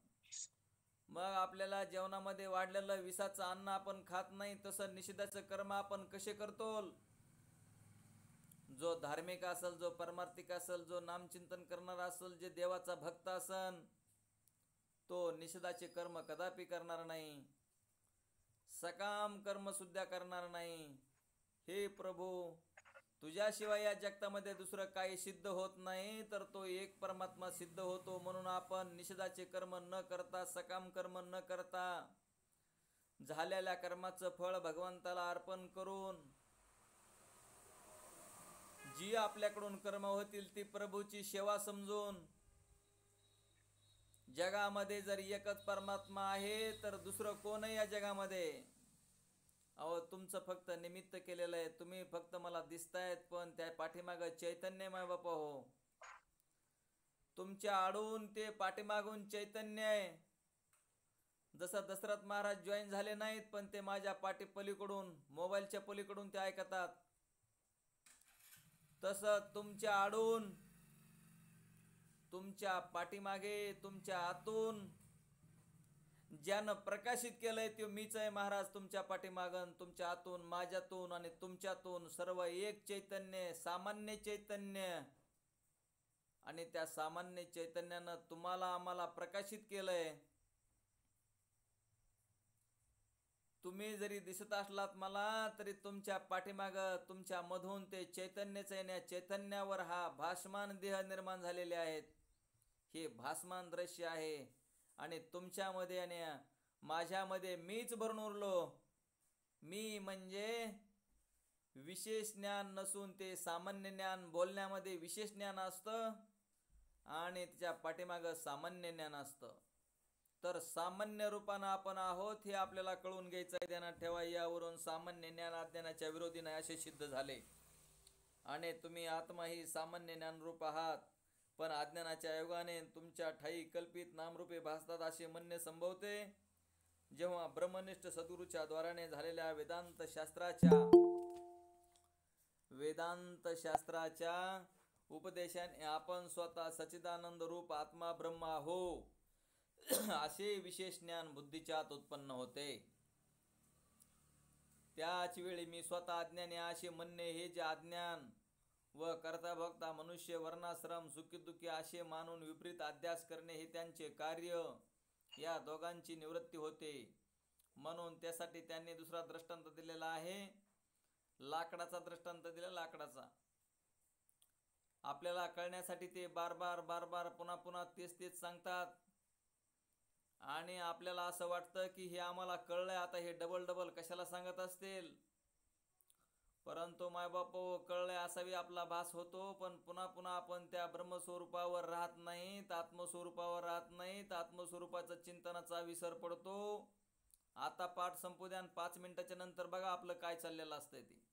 मग आपल्याला जेवणामध्ये वाढलेलं विषाचं अन्न आपण खात नाही. तसं निषेधाचं कर्म आपण कसे करतो? जो धार्मिक असेल, जो परमार्थिक असेल, जो नामचिंतन करणारा असेल, जे देवाचा भक्त असेल, तो निषेधाचे कर्म कदापि करणार नाही, सकाम कर्म सुद्धा करणार नाही. हे प्रभू, तुझ्याशिवाय या जगतामध्ये दुसरं काही सिद्ध होत नाही, तर तो एक परमात्मा सिद्ध होतो. म्हणून आपण निषेधाचे कर्म न करता, सकाम कर्म न करता, झालेल्या कर्माचं फळ भगवंताला अर्पण करून जी आपल्याकडून कर्म होतील ती प्रभूची सेवा समजून, जगामध्ये जर एकच परमात्मा आहे तर दुसरं कोणही या जगामध्ये. अहो, तुमचं फक्त निमित्त केलेलं आहे, तुम्ही फक्त मला दिसतायत, पण त्या पाठीमागं चैतन्यमय बापा हो. तुमच्या आडून ते पाठीमागून चैतन्य आहे. जसं दशरथ महाराज जॉईन झाले नाहीत, पण ते माझ्या पाठी पलीकडून, मोबाईलच्या पलीकडून ते ऐकतात. तसं तुमच्या आडून, तुमच्या पाठीमागे, तुमच्या आतून ज्यानं प्रकाशित केलंय ते मीच आहे महाराज. तुमच्या पाठीमागन, तुमच्या आतून, माझ्यातून आणि तुमच्यातून सर्व एक चैतन्य, सामान्य चैतन्य. आणि त्या सामान्य चैतन्यानं तुम्हाला आम्हाला प्रकाशित केलंय. तुम्ही जरी दिसत असलात मला, तरी तुमच्या पाठीमागं, तुमच्या मधून ते चैतन्यच आहे. या चैतन्यावर हा भासमान देह निर्माण झालेले आहेत. हे भासमान दृश्य आहे. आणि तुमच्यामध्ये आणि माझ्यामध्ये मीच भरून उरलो. मी म्हणजे विशेष ज्ञान नसून ते सामान्य ज्ञान. बोलण्यामध्ये विशेष ज्ञान असतं आणि त्याच्या पाठीमागं सामान्य ज्ञान असतं. तर सामान्य रूपानं आपण आहोत हे आपल्याला कळून घ्यायचं आहे. ध्यानात ठेवा, यावरून सामान्य ज्ञान अज्ञानाच्या विरोधी नाही असे सिद्ध झाले. आणि तुम्ही आत्मा ही सामान्य ज्ञानरूप आहात, पण अज्ञानाच्या योगाने तुमच्या ठाई कल्पित नामरूपे भासतात असे म्हणणे संभवते. जेव्हा ब्रह्मनिष्ठ सद्गुरूच्या द्वाराने झालेल्या वेदांत शास्त्राच्या उपदेशाने आपण स्वतः सच्चिदानंद रूप आत्मा ब्रह्मा हो असे विशेष ज्ञान बुद्धीच्या आत उत्पन्न होते. त्याच वेळी मी स्वतः अज्ञानी असे म्हणणे हे जे अज्ञान व करता भोगता मनुष्य वर्णाश्रम सुखी दुःखी असे मानून विपरीत अध्यास करणे हे त्यांचे कार्य, या दोघांची निवृत्ती होते. म्हणून त्यासाठी त्यांनी दुसरा दृष्टांत दिलेला आहे. लाकडाचा दृष्टांत दिला. लाकडाचा आपल्याला कळण्यासाठी ते बार बार पुन्हा पुन्हा तेच सांगतात आणि आपल्याला असं वाटतं की हे आम्हाला कळलंय, आता हे डबल कशाला सांगत असतील. परंतु मायबाप कळलंय असावी आपला भास होतो. पण पुन्हा पुन्हा आपण त्या ब्रह्मस्वरूपावर राहत नाहीत, आत्मस्वरूपावर राहत नाहीत. आत्मस्वरूपाचा चिंतनाचा विसर पडतो. आता पाठ संपू द्या, 5 मिनिटाच्या नंतर बघा आपलं काय चाललेलं असतंय ते.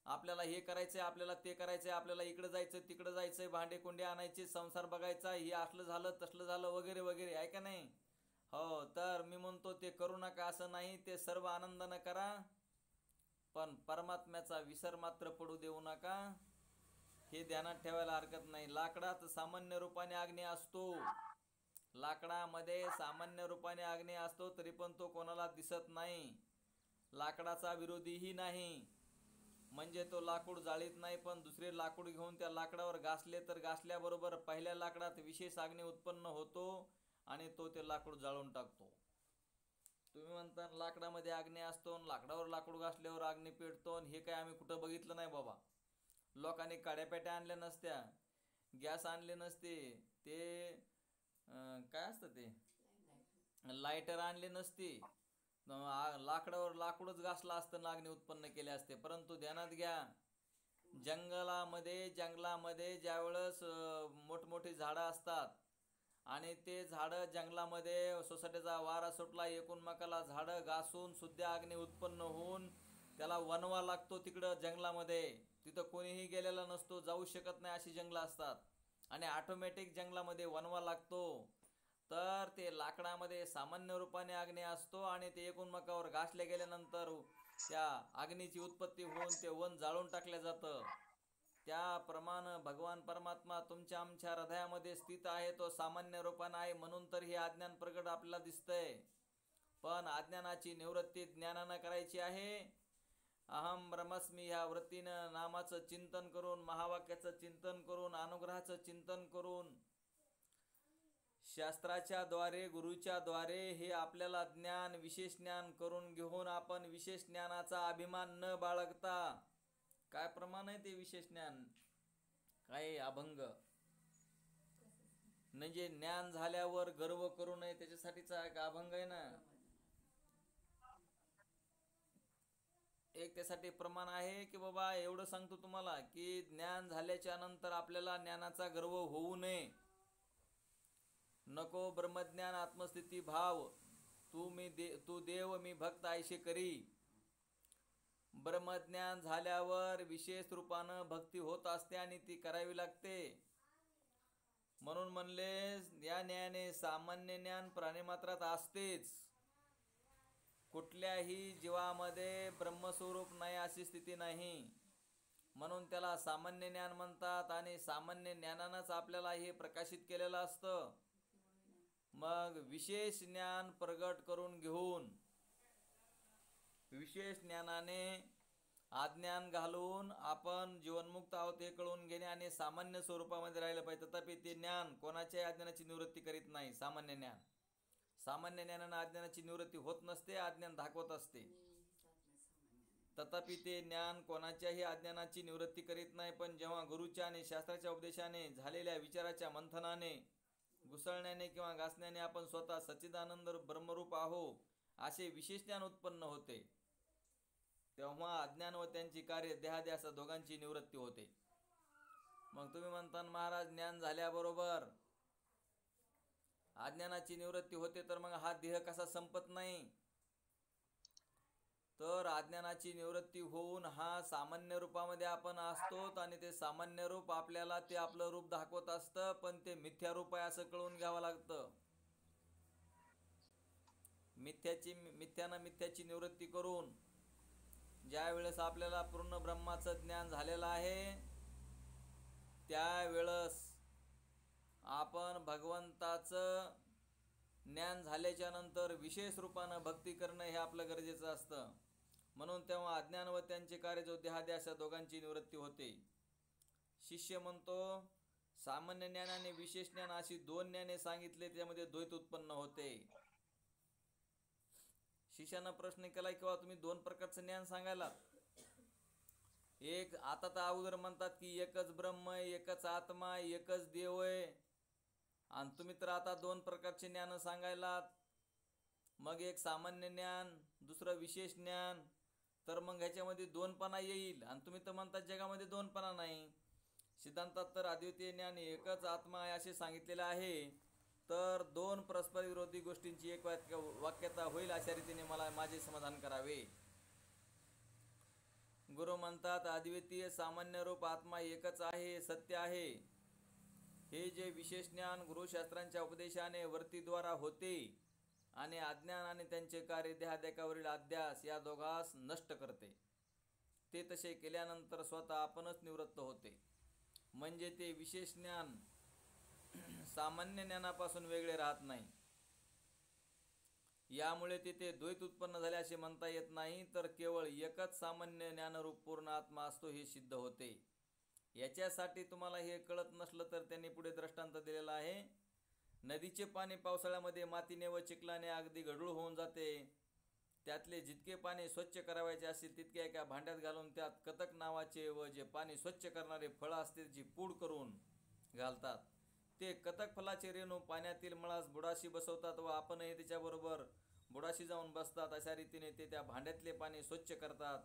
आपल्याला हे करायचंय, आपल्याला ते करायचंय, आपल्याला इकडं जायचं तिकडं जायचंय, भांडे कुंडे आणायचे, संसार बघायचा, हे असलं झालं तसलं झालं वगैरे वगैरे, आहे का नाही? हो, तर मी म्हणतो ते करू नका असं नाही, ते सर्व आनंदानं करा, पण परमात्म्याचा विसर मात्र पडू देऊ नका. हे ध्यानात ठेवायला हरकत नाही. लाकडात सामान्य रूपाने अग्नी असतो. लाकडामध्ये सामान्य रूपाने अग्नी असतो, तरी पण तो कोणाला दिसत नाही. लाकडाचा विरोधीही नाही. म्हणजे तो लाकूड जाळीत नाही, पण दुसरे लाकूड घेऊन त्या लाकडावर घासले तर घासल्याबरोबर पहिल्या लाकडात विशेष अग्नी उत्पन्न होतो आणि तो ते लाकूड जाळून टाकतो. तुम्ही म्हणता लाकडामध्ये अग्नी असतो, लाकडावर लाकूड घासल्यावर अग्नी पेटतो, हे काय आम्ही कुठं बघितलं नाही बाबा. लोकांनी काड्यापेट्या आणल्या नसत्या, गॅस आणले नसते, ते काय असतं ते लायटर आणले नसते, लाकडावर लाकूडच घासला असतं ना अग्नी उत्पन्न केले असते. परंतु ध्यानात घ्या, जंगलामध्ये ज्यावेळेस मोठमोठी झाडं असतात आणि ते झाडं जंगलामध्ये सोसायटीचा वारा सुटला, एकूणमेकाला झाडं घासून सुद्धा अग्नी उत्पन्न होऊन त्याला वनवा लागतो. तिकडं जंगलामध्ये तिथं कोणीही गेलेला नसतो, जाऊ शकत नाही अशी जंगलं असतात आणि ऑटोमॅटिक जंगलामध्ये वनवा लागतो. तर ते लाकडामध्ये सामान्य रूपाने अग्नी असतो आणि ते एकूणमेकावर घासले गेल्यानंतर त्या अग्नीची उत्पत्ती होऊन ते वन जाळून टाकलं जातं. त्याप्रमाणे भगवान परमात्मा तुमच्या आमच्या हृदयामध्ये स्थित आहे. तो सामान्य रूपाने आहे, म्हणून तर हे अज्ञान प्रगट आपल्याला दिसतंय. पण अज्ञानाची निवृत्ती ज्ञानानं करायची आहे. अहम ब्रह्मस्मी ह्या वृत्तीनं नामाचं चिंतन करून, महावाक्याचं चिंतन करून, अनुग्रहाचं चिंतन करून, शास्त्राच्या द्वारे, गुरुच्या द्वारे हे आपल्याला ज्ञान, विशेष ज्ञान करून घेऊन आपण विशेष ज्ञानाचा अभिमान न बाळगता, काय प्रमाण आहे ते विशेष ज्ञान, काय अभंग म्हणजे ज्ञान झाल्यावर गर्व करू नये, त्याच्यासाठीचा एक अभंग आहे ना. एक त्यासाठी प्रमाण आहे की बाबा एवढं सांगतो तुम्हाला की ज्ञान झाल्याच्या नंतर आपल्याला ज्ञानाचा गर्व होऊ नये. नको ब्रह्मज्ञान आत्मस्थिती भाव, तू देव मी भक्त ऐशे करी. ब्रह्मज्ञान झाल्यावर विशेष रूपानं भक्ती होत असते आणि ती करावी लागते. म्हणून म्हणले या ज्ञाने सामान्य ज्ञान प्राणीमात्रात असतेच. कुठल्याही जीवामध्ये ब्रह्मस्वरूप नाही अशी स्थिती नाही, म्हणून त्याला सामान्य ज्ञान म्हणतात आणि सामान्य ज्ञानानंच आपल्याला हे प्रकाशित केलेलं असतं. मग विशेष ज्ञान प्रगट करून घेऊन, विशेष ज्ञानाने अज्ञान घालून आपण जीवनमुक्त आहोत हे कळून घेणे आणि सामान्य स्वरूपामध्ये राहिलं पाहिजे. तथापि ते ज्ञान कोणाच्याही अज्ञानाची निवृत्ती करीत नाही. सामान्य ज्ञानानं अज्ञानाची निवृत्ती होत नसते, अज्ञान दाखवत असते. तथापि ते ज्ञान कोणाच्याही अज्ञानाची निवृत्ती करीत नाही. पण जेव्हा गुरुच्या आणि शास्त्राच्या उपदेशाने झालेल्या विचाराच्या मंथनाने, घुसळण्याने किंवा घासण्याने आपण स्वतः सच्चिदानंद ब्रह्मरूप आहो असे विशेष ज्ञान उत्पन्न होते, तेव्हा अज्ञान व त्यांची कार्य देहाद्यास दोघांची निवृत्ती होते. मग तुम्ही म्हणता महाराज ज्ञान झाल्याबरोबर अज्ञानाची निवृत्ती होते, तर मग हा देह कसा संपत नाही? तर अज्ञानाची निवृत्ती होऊन हा सामान्य रूपामध्ये आपण असतो आणि ते सामान्य रूप आपल्याला ते आपलं रूप दाखवत असतं, पण ते मिथ्या रूप आहे असं कळून घ्यावं लागतं. मिथ्याची निवृत्ती करून ज्या वेळेस आपल्याला पूर्ण ब्रह्माचं ज्ञान झालेलं आहे, त्यावेळेस आपण भगवंताचं ज्ञान झाल्याच्या नंतर विशेष रूपानं भक्ती करणं हे आपलं गरजेचं असतं. म्हणून तेव्हा अज्ञान व त्यांचे कार्य जो देहाद्यास दोघांची निवृत्ती होते. शिष्य म्हणतो सामान्य ज्ञान आणि विशेष ज्ञान अशी दोन ज्ञाने सांगितले, त्यामध्ये द्वैत उत्पन्न होते. शिष्यानं प्रश्न केला किंवा तुम्ही दोन प्रकारचं ज्ञान सांगायला, एक आता तर अगोदर म्हणतात की एकच ब्रह्म, एकच आत्मा, एकच देव आहे, आणि तुम्ही तर आता दोन प्रकारचे ज्ञान सांगायलात. मग एक सामान्य ज्ञान, दुसरं विशेष ज्ञान, तर मग ह्याच्यामध्ये दोनपणा येईल, आणि तुम्ही तर म्हणतात जगामध्ये दोनपणा नाही. सिद्धांतात तर अद्वितीय ज्ञान एकच आत्मा आहे असे सांगितलेले आहे. तर दोन परस्पर विरोधी गोष्टींची एक वाक्यता होईल अशा रीतीने मला माझे समाधान करावे. गुरु म्हणतात अद्वितीय सामान्य रूप आत्मा एकच आहे, सत्य आहे. हे जे विशेष ज्ञान गुरुशास्त्रांच्या उपदेशाने वर्तीद्वारा होते आणि अज्ञान आणि त्यांचे कार्य देहादेकावरील अध्यास या दोघांस नष्ट करते. ते तसे केल्यानंतर स्वतः आपणच निवृत्त होते. म्हणजे ते विशेष ज्ञान सामान्य ज्ञानापासून वेगळे राहत नाही. यामुळे तिथे द्वैत उत्पन्न झाले असे म्हणता येत नाही, तर केवळ एकच सामान्य ज्ञानरूप पूर्ण आत्मा असतो हे सिद्ध होते. याच्यासाठी तुम्हाला हे कळत नसलं तर त्यांनी पुढे दृष्टांत दिलेला आहे. नदीचे पाणी पावसाळ्यामध्ये मातीने व चिखलाने अगदी गढूळ होऊन जाते. त्यातले जितके पाणी स्वच्छ करावायचे असतील तितके एका भांड्यात घालून त्यात कतक नावाचे व जे पाणी स्वच्छ करणारे फळं असते जी पूड करून घालतात. ते कतक फलाचे रेणू पाण्यातील मळास बुडाशी बसवतात व आपणही त्याच्याबरोबर बुडाशी जाऊन बसतात. अशा रीतीने ते त्या भांड्यातले पाणी स्वच्छ करतात.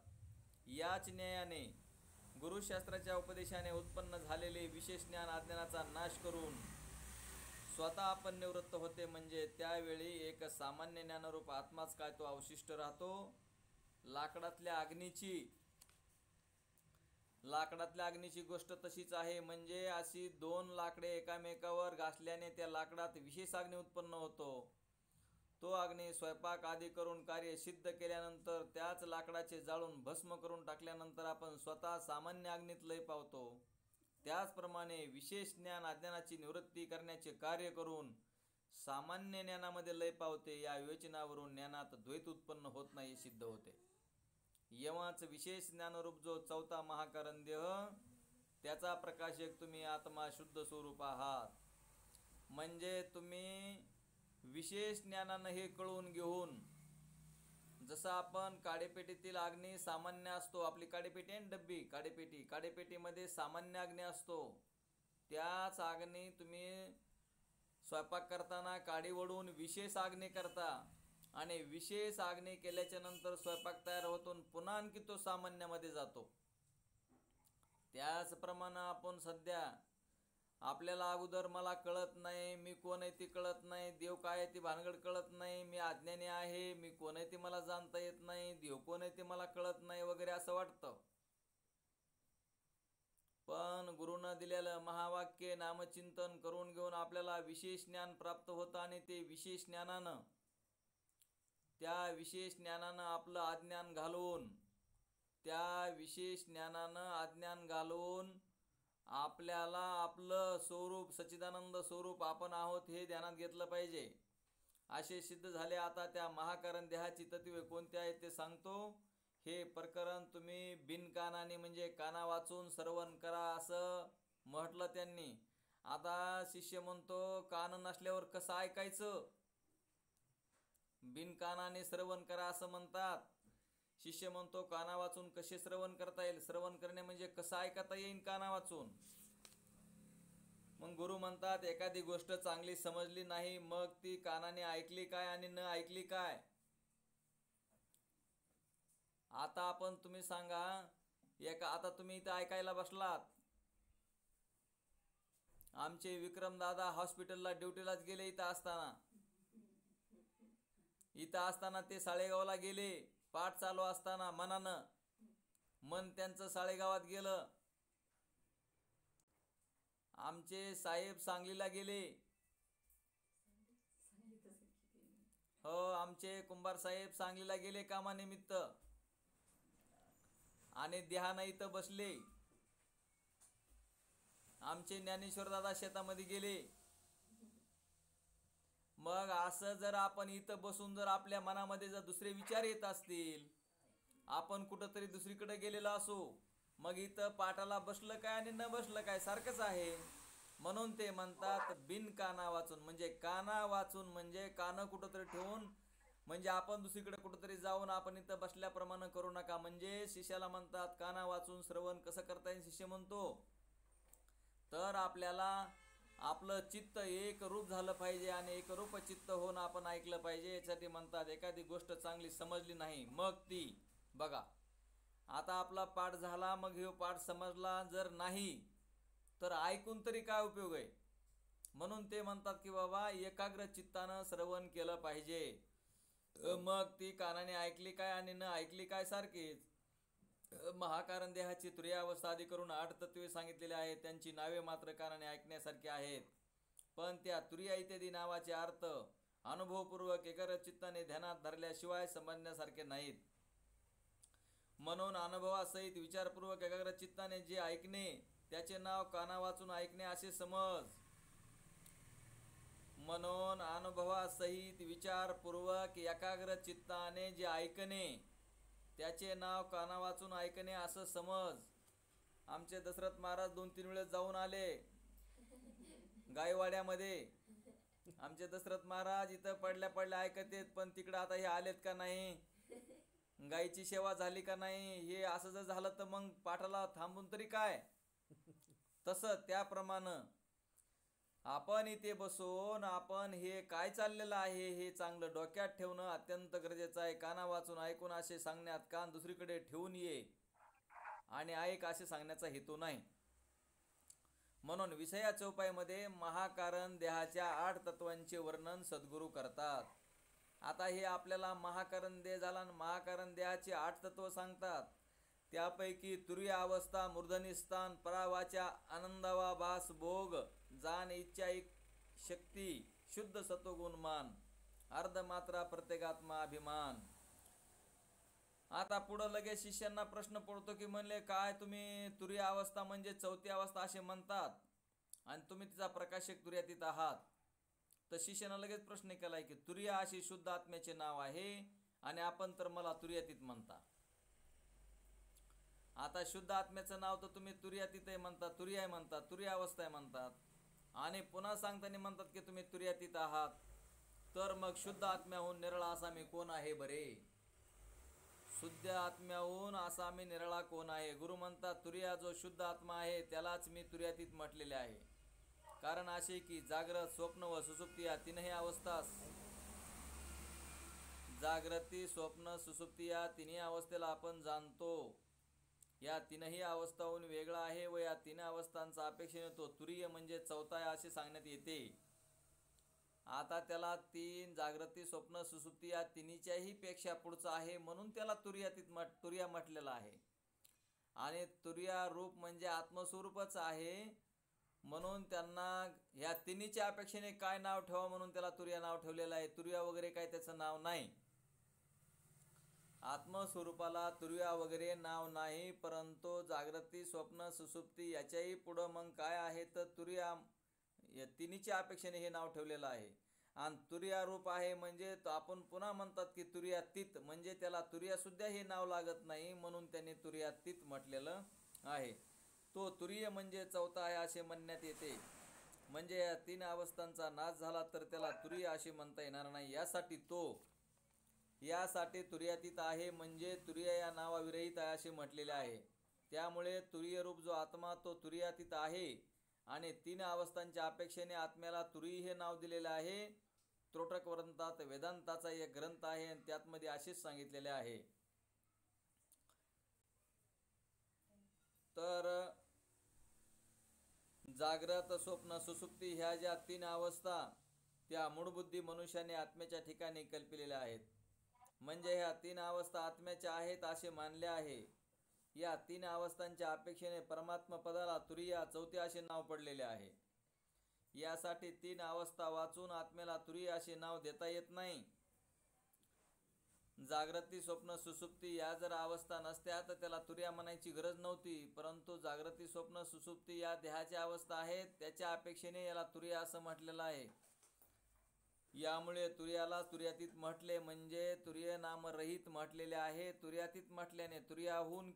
याच न्यायाने गुरुशास्त्राच्या उपदेशाने उत्पन्न झालेले विशेष ज्ञान अज्ञानाचा नाश करून स्वतः आपण निवृत्त होते. म्हणजे त्यावेळी एक सामान्य ज्ञानरूप आत्माच काय तो अवशिष्ट राहतो. लाकडातल्या अग्नीची गोष्ट तशीच आहे. म्हणजे अशी दोन लाकडे एकामेकावर घासल्याने त्या लाकडात विशेष अग्नी उत्पन्न होतो. तो अग्नी स्वयंपाक आदी करून कार्य सिद्ध केल्यानंतर त्याच लाकडाचे जाळून भस्म करून टाकल्यानंतर आपण स्वतः सामान्य अग्नीत लय पावतो. त्याचप्रमाणे विशेष ज्ञान अज्ञानाची निवृत्ती करण्याचे कार्य करून सामान्य ज्ञानामध्ये लय पावते. या विवेचनावरून ज्ञानात द्वैत उत्पन्न होत नाही सिद्ध होते. येव्हाच विशेष ज्ञानरूप जो चौथा महाकारण देह त्याचा प्रकाशक तुम्ही आत्मा शुद्ध स्वरूप आहात. म्हणजे तुम्ही विशेष ज्ञानानं हे कळून घेऊन, जसं आपण काडेपेटीतील अग्नी सामान्य असतो, आपली काडेपेटी आहे डब्बी, काडेपेटीमध्ये सामान्य अग्नी असतो. त्याच अग्नी तुम्ही स्वयंपाक करताना काडी वडून विशेष अग्नी करता, आणि विशेष अग्नी केल्याच्या नंतर स्वयंपाक तयार होतो, पुन्हा आणखी तो सामान्यामध्ये जातो. त्याचप्रमाणे आपण सध्या आपल्याला अगोदर मला कळत नाही, मी कोण आहे ती कळत नाही, देव काय आहे ती भानगड कळत नाही, मी अज्ञानी आहे, मी कोण आहे ती मला जाणता येत नाही, देव कोण आहे ते मला कळत नाही वगैरे असं वाटतं. पण गुरुनं दिलेलं महावाक्य नामचिंतन करून घेऊन आपल्याला विशेष ज्ञान प्राप्त होतं, आणि ते विशेष ज्ञानानं आपलं अज्ञान घालवून, आपल्याला आपलं स्वरूप सच्चिदानंद स्वरूप आपण आहोत हे ध्यानात घेतलं पाहिजे. असे सिद्ध झाले. आता त्या महाकारण देहाची तत्वे कोणती आहेत ते सांगतो. हे प्रकरण तुम्ही बिनकानाने म्हणजे काना वाचून श्रवण करा असं म्हटलं त्यांनी. आता शिष्य म्हणतो कान नसल्यावर कसं ऐकायचं? बिनकानाने श्रवण करा असं म्हणतात. शिष्य म्हणतो काना वाचून कसे श्रवण करता येईल? श्रवण करणे म्हणजे कसं ऐकता येईल काना वाचून? मग गुरु म्हणतात एखादी गोष्ट चांगली समजली नाही, मग ती कानाने ऐकली काय आणि न ऐकली काय? आता तुम्ही सांगा, आता तुम्ही इथं ऐकायला बसलात, आमचे विक्रमदादा हॉस्पिटलला ड्युटीलाच गेले. इथं असताना ते साळेगावला गेले. पाठ चालू असताना मन त्यांचं साळेगावात गेलं. आमचे साहेब सांगलीला गेले. हो, आमचे कुंभार साहेब सांगलीला गेले कामानिमित्त, आणि देहाना इथं बसले. आमचे ज्ञानेश्वर दादा शेतामध्ये गेले. मग असं जर आपण इथं बसून जर आपल्या मनामध्ये जर दुसरे विचार येत असतील, आपण कुठंतरी दुसरीकडे गेलेलो असो, मग इथं पाठाला बसलं काय आणि न बसलं काय सारखंच आहे. म्हणून ते म्हणतात बिन काना वाचून, म्हणजे काना वाचून म्हणजे कानं कुठंतरी ठेवून, म्हणजे आपण दुसरीकडे कुठंतरी जाऊन आपण इथं बसल्याप्रमाणे करू नका. म्हणजे शिष्याला म्हणतात काना वाचून श्रवण कसं करता येईल. शिष्य म्हणतो तर आपल्याला आपलं चित्त एक रूप झालं पाहिजे आणि एक रूप चित्त होऊन आपण ऐकलं पाहिजे. यासाठी म्हणतात एखादी गोष्ट चांगली समजली नाही मग ती बघा, आता आपला पाठ झाला, मग हे पाठ समजला जर नाही तर ऐकून तरी काय उपयोग आहे. म्हणून ते म्हणतात की बाबा एकाग्र चित्तानं श्रवण केलं पाहिजे. मग ती कानाने ऐकली काय आणि न ऐकली काय सारखीच. महाकारण देहाची तुरीय अवस्था आदी करून 8 तत्वे सांगितलेले आहेत. त्यांची नावे मात्र कानाने ऐकण्यासारखी आहेत, पण त्या तुरीय इत्यादी नावाचे अर्थ अनुभवपूर्वक एकाग्र चित्ताने ध्यानात धरल्याशिवाय समजण्यासारखे नाहीत. म्हणून अनुभवासहित विचारपूर्वक एकाग्र चित्ताने जे ऐकणे त्याचे नाव काना वाचून ऐकणे असे समज. म्हणून अनुभवासहित विचारपूर्वक एकाग्र चित्ताने जे ऐकणे त्याचे नाव काना वाचून ऐकणे असं समज. आमचे दशरथ महाराज 2-3 वेळेस जाऊन आले गायवाड्यामध्ये. आमचे दशरथ महाराज इथं पडल्या पडल्या ऐकत आहेत, पण तिकडं आता हे आलेत का नाही, गायीची सेवा झाली का नाही, हे असं जर झालं तर मग पाठाला थांबून तरी काय. तसं त्याप्रमाणे आपण इथे बसून आपण हे काय चाललेलं आहे हे चांगलं डोक्यात ठेवणं अत्यंत गरजेचं आहे. काना वाचून ऐकून असे सांगण्यात कान दुसरीकडे ठेवून ये आणि ऐक असे सांगण्याचा हेतू नाही. म्हणून विषयाच्या उपायमध्ये महाकारण देहाच्या 8 तत्वांचे वर्णन सद्गुरू करतात. आता हे आपल्याला महाकारण देह झाला आणि महाकारण देहाचे 8 तत्व सांगतात. त्यापैकी तुरीय अवस्था, मूर्धनी स्थान, परावाचा, आनंदावा भास, भोग, जाण, इच्छा, शक्ती, शुद्ध सत्वगुण मान, अर्धमात्रा प्रत्येगात्मा अभिमान. आता पुढं लगेच शिष्यांना प्रश्न पडतो की म्हणले काय तुम्ही तुरीय अवस्था म्हणजे 4थी अवस्था असे म्हणतात आणि तुम्ही तिचा प्रकाशक तुर्यातीत आहात. तर शिष्यानं लगेच प्रश्न केलाय की तुरीय अशी शुद्ध आत्म्याचे नाव आहे आणि आपण तर मला तुर्यातीत म्हणता. आता शुद्ध आत्म्याचं नाव तर तुम्ही तुर्यातीत आहे म्हणतात, तुरीय म्हणतात, तुरीय अवस्था आहे म्हणतात आणि पुन्हा सांगताना म्हणतात की तुम्ही तुर्यातीत आहात. तर मग शुद्ध आत्म्याहून निराळा असा मी कोण आहे बरे. शुद्ध आत्म्याहून असा मी निराळा कोण आहे. गुरु म्हणतात तुर्या जो शुद्ध आत्मा आहे त्यालाच मी तुर्यातीत म्हटलेले आहे. कारण असे की जागृत, स्वप्न व सुसुप्ती या तीनही अवस्था, जागृती, स्वप्न, सुसुप्ती या तिन्ही अवस्थेला आपण जाणतो. या तीनही अवस्थाहून वेगळा आहे व या 3 अवस्थांचा अपेक्षेने तो तुरीय म्हणजे 4था आहे असे सांगण्यात येते. आता त्याला 3 जागृती, स्वप्न, सुसुप्ती या तिन्हीच्याही पेक्षा पुढचा आहे म्हणून त्याला तुर्या म्हटलेला आहे. आणि तुर्या रूप म्हणजे आत्मस्वरूपच आहे. म्हणून त्यांना ह्या तिन्हीच्या अपेक्षेने काय नाव ठेवा म्हणून त्याला तुर्या नाव ठेवलेलं आहे. तुर्या वगैरे काय त्याचं नाव नाही. आत्मस्वरूपाला तुर्या वगैरे नाव नाही, परंतु जागृती, स्वप्न, सुसुप्ती याच्याही पुढं मग काय आहे तर तुर्या या तिन्हीच्या अपेक्षेने हे नाव ठेवलेलं आहे. आणि तुर्या रूप आहे म्हणजे आपण पुन्हा म्हणतात की तुर्यातीत, म्हणजे त्याला तुर्यासुद्धा हे नाव लागत नाही म्हणून त्याने तुर्यातीत म्हटलेलं आहे. तो तुरीय म्हणजे 4था आहे असे म्हणण्यात येते. म्हणजे या 3 अवस्थांचा नाश झाला तर त्याला तुरीय असे म्हणता येणार नाही. यासाठी तुर्यातीत आहे म्हणजे तुरीय या नावाविरहित आहे असे म्हटलेले आहे. त्यामुळे तुरीय रूप जो आत्मा तो तुर्यातीत आहे आणि 3 अवस्थांच्या अपेक्षेने आत्म्याला तुरी हे नाव दिलेले आहे. त्रोटक ग्रंथात वेदांताचा एक ग्रंथ आहे आणि त्यातमध्ये असेच सांगितलेले आहे. तर जाग्रत, स्वप्न, सुसुप्ती ह्या ज्या 3 अवस्था त्या मूळबुद्धी मनुष्याने आत्म्याच्या ठिकाणी कल्पिलेल्या आहेत. म्हणजे ह्या 3 अवस्था आत्म्याच्या आहेत असे मानले आहे. या 3 अवस्थांच्या अपेक्षेने परमात्मा पदाला तुरीया 4थी असे नाव पडलेले आहे. यासाठी 3 अवस्था वाचून आत्म्याला तुरीय असे नाव देता येत नाही. जागृती, स्वप्न, सुसुप्ती या जर अवस्था नसत्या तर त्याला तुर्या म्हणायची गरज नव्हती. परंतु जागृती, स्वप्न, सुसुप्ती या देहाच्या अवस्था आहेत, त्याच्या अपेक्षेने याला तुर्या असं म्हटलेलं आहे. यामुळे तुर्याला तुर्यातीत म्हटले, म्हणजे तुर्य नामरहित म्हटलेले आहे. तुर्यातीत म्हटल्याने तुर्याहून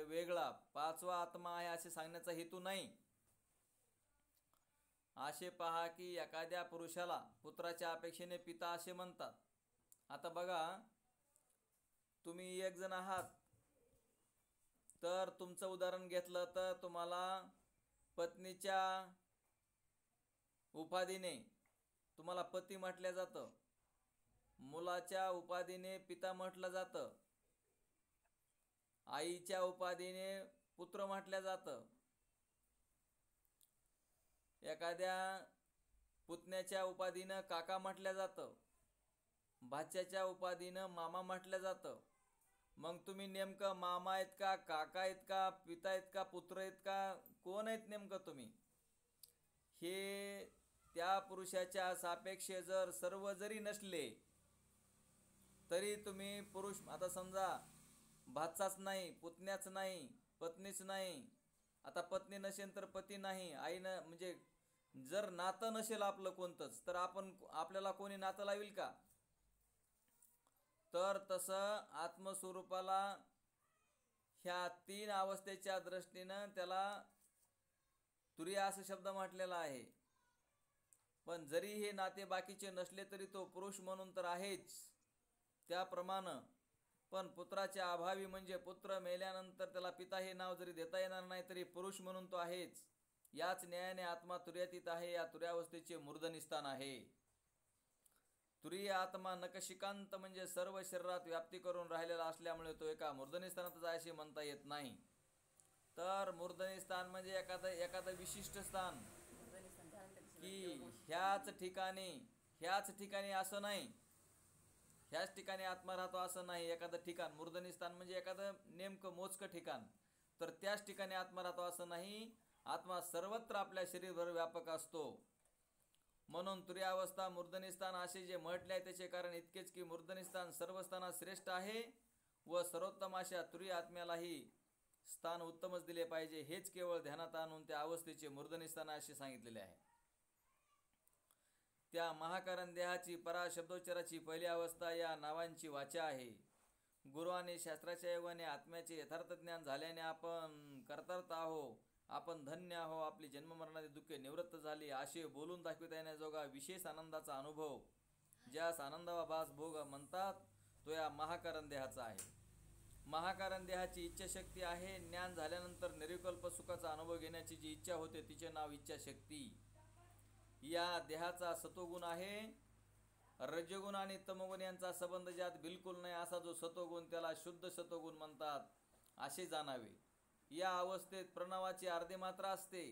वेगळा पाचवा आत्मा आहे असे सांगण्याचा हेतू नाही. असे पहा की एखाद्या पुरुषाला पुत्राच्या अपेक्षेने पिता असे म्हणतात. आता बघा, तुम्ही एक जण आहात, तर तुमचं उदाहरण घेतलं तर तुम्हाला पत्नीच्या उपाधीने तुम्हाला पती म्हटलं जातं, मुलाच्या उपाधीने पिता म्हटलं जातं, आईच्या उपाधीने पुत्र म्हटलं जातं, एखाद्या पुतण्याच्या उपाधीनं काका म्हटलं जातं, भाच्याच्या उपाधीनं मामा म्हटलं जातं. मग तुम्ही नेमकं मामा आहेत का, काका आहेत का, पिता आहेत का, पुत्र आहेत का, कोण आहेत नेमकं तुम्ही? हे त्या पुरुषाच्या सापेक्ष जर सर्व जरी नसले तरी तुम्ही पुरुष, आता समजा भाचाच नाही, पुतण्याच नाही, पत्नीच नाही, आता पत्नी नसेल तर पती नाही, आईनं म्हणजे जर नातं नसेल आपलं कोणतंच, तर आपल्याला कोणी नातं लावेल का? तर तसं आत्मस्वरूपाला ह्या तीन अवस्थेच्या दृष्टीनं त्याला तुर्य असं शब्द म्हटलेला आहे. पण जरी हे नाते बाकीचे नसले तरी तो पुरुष म्हणून तर आहेच. त्याप्रमाणे पण पुत्राच्या अभावी, म्हणजे पुत्र मेल्यानंतर त्याला पिता हे नाव जरी देता येणार नाही तरी पुरुष म्हणून तो आहेच. याच न्यायाने आत्मा तुर्यातीत आहे, या तुर्यावस्थेचे मूर्धनिस्थान आहे. तुरीय आत्मा नखशिकांत म्हणजे सर्व शरीरात व्याप्ती करून राहिलेला असल्यामुळे तो एका मूर्धनिस्थानातच आहे असे म्हणता येत नाही. तर मूर्धनिस्थान म्हणजे एखादं विशिष्ट स्थान, की ह्याच ठिकाणी असं नाही, ह्याच ठिकाणी आत्मा राहतो असं नाही. एखादं ठिकाण, मूर्धनिस्थान म्हणजे एखादं नेमकं मोजकं ठिकाण, तर त्याच ठिकाणी आत्मा राहतो असं नाही. आत्मा सर्वत्र आपल्या शरीरभर व्यापक असतो. म्हणून तुर्यावस्था मूर्धनिस्थान असे जे म्हटले आहे त्याचे कारण इतकेच की मूर्धनिस्थान सर्व स्थानात श्रेष्ठ आहे व सर्वोत्तम अशा तुर्य आत्म्यालाही स्थान उत्तमच दिले पाहिजे. हेच केवळ ध्यानात आणून त्या अवस्थेचे मूर्धनिस्थान असे सांगितलेले आहे. त्या महाकारण देहाची परा शब्दोच्चाराची पहिली अवस्था या नावांची वाचा आहे. गुरु आणि शास्त्राच्या योगाने आत्म्याचे यथार्थ ज्ञान झाल्याने आपण कर्तृत आहो, आपण धन्य आहो, आपली जन्ममरणाची दुःखे निवृत्त झाली असे बोलून दाखविता येण्याजोगा विशेष आनंदाचा अनुभव, ज्यास आनंदाभास भोग म्हणतात, तो या महाकारण देहाचा आहे. महाकारण देहाची इच्छाशक्ती आहे. ज्ञान झाल्यानंतर निर्विकल्प सुखाचा अनुभव घेण्याची जी इच्छा होते तिचे नाव इच्छाशक्ती. या देहाचा सत्वगुण आहे. रजगुण आणि तमगुण यांचा संबंध ज्यात बिलकुल नाही असा जो सत्वगुण त्याला शुद्ध सत्वगुण म्हणतात असे जाणावे. या अवस्थेत प्रणवाची अर्धी मात्रा असते.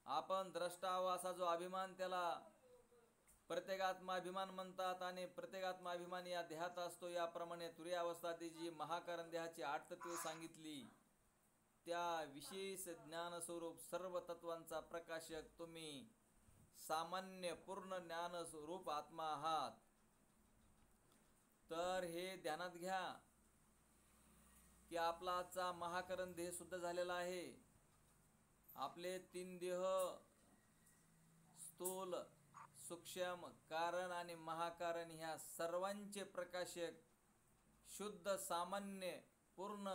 आपण द्रष्टा आहो असा जो अभिमान त्याला प्रत्येगात्माभिमान म्हणतात आणि प्रत्येगात्माभिमान या देहात असतो. याप्रमाणे तुर्य अवस्थातील जी महाकारण देहाची 8 तत्वे सांगितली त्या विशेष ज्ञानस्वरूप सर्व तत्वांचा प्रकाशक तुम्ही सामान्य पूर्ण ज्ञानस्वरूप आत्मा आहात. तर हे ध्यानात घ्या की आपला आजचा महाकरण देह शुद्ध झालेला आहे. आपले 3 देह स्थूल, सूक्ष्म, कारण आणि महाकारण ह्या सर्वांचे प्रकाशक शुद्ध सामान्य पूर्ण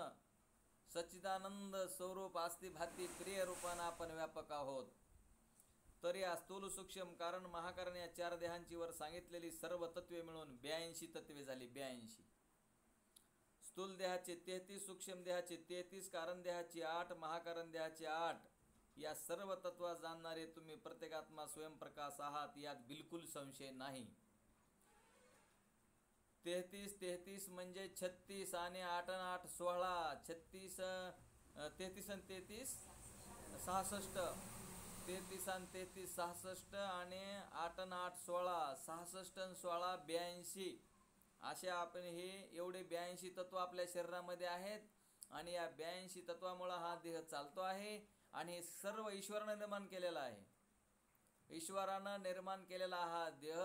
सच्चिदानंद स्वरूप अस्थिभाती प्रिय रूपानं आपण व्यापक आहोत. तर या स्थूल, सूक्ष्म, कारण, महाकारण या 4 देहांची वर सांगितलेली सर्व तत्वे मिळून 82 तत्वे झाली. 82 स्थूल देहाचे 33, सूक्ष्म देहाचे 33, कारण देहाचे 8, महाकारण देहाचे 8. या सर्व तत्वा जाणणारे तुम्ही प्रत्येकात्मा स्वयंप्रकाश आहात, यात बिलकुल संशय नाही. 33 म्हणजे 36 आणि 8 आणि 8 16. 33 आणि 33 66. 33 आणि 33 66 आणि 8 आणि 8 16. 66 आणि 16 82. असे आपण हे एवढे 82 तत्व आपल्या शरीरामध्ये आहेत आणि या 82 तत्वामुळे हा देह चालतो आहे. आणि हे सर्व ईश्वरानं निर्माण केलेला आहे. ईश्वरानं निर्माण केलेला हा देह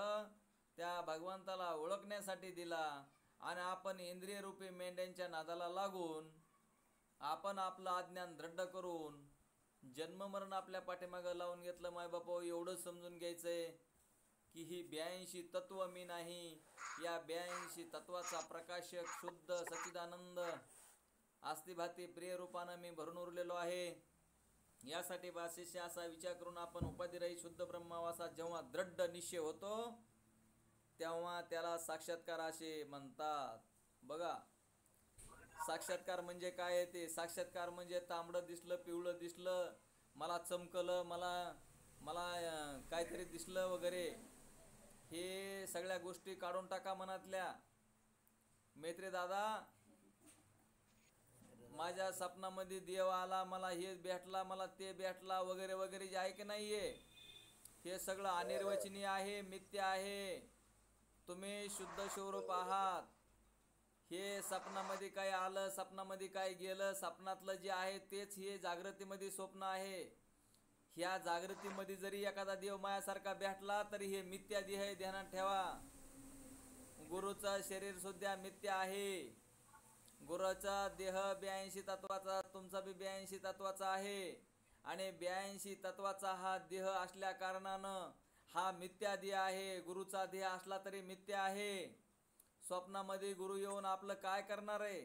त्या भगवंताला ओळखण्यासाठी दिला आणि आपण इंद्रिय रूपी मेंढ्यांच्या नादाला लागून आपण आपलं अज्ञान दृढ करून जन्ममरण आपल्या पाठीमागं लावून घेतलं. मायबापा एवढं समजून घ्यायचंय की ही 82 तत्व मी नाही. या 82 तत्वाचा प्रकाशक शुद्ध सच्चिदानंद आस्तिभाती प्रिय रूपानं मी भरून उरलेलो आहे. यासाठी भाषेशी असा विचार करून आपण उपाधिरहित शुद्ध ब्रह्मावासात जेव्हा दृढ निश्चय होतो तेव्हा त्याला साक्षात्कार असे म्हणतात. बघा, साक्षात्कार म्हणजे काय आहे ते? साक्षात्कार म्हणजे तांबडं दिसलं, पिवळं दिसलं, मला चमकलं, मला काहीतरी दिसलं वगैरे, हे सगळ्या गोष्टी काढून टाका मनातल्या. मैत्री दादा, माझ्या स्वप्नामध्ये देव आला, मला हे भेटला, मला ते भेटला वगैरे वगैरे जे आहे की नाहीये, हे सगळं अनिर्वचनीय आहे, मिथ्य आहे. तुम्ही शुद्ध स्वरूप आहात. हे स्वप्नामध्ये काय आलं, स्वप्नामध्ये काय गेलं, स्वप्नातलं जे आहे तेच हे जागृतीमध्ये स्वप्न आहे. ह्या जागृतीमध्ये जरी एखादा देव मायासारखा भेटला तरी हे मिथ्या देह आहे, ध्यानात ठेवा. गुरुचं शरीर सुद्धा मिथ्य आहे. गुरुचा देह 82 तत्वाचा, तुमचा बी 82 तत्वाचा आहे. आणि 82 तत्वाचा हा देह असल्या कारणानं हा मिथ्या देह आहे. गुरुचा देह असला तरी मिथ्या आहे. स्वप्नामध्ये गुरु येऊन आपलं काय करणार आहे?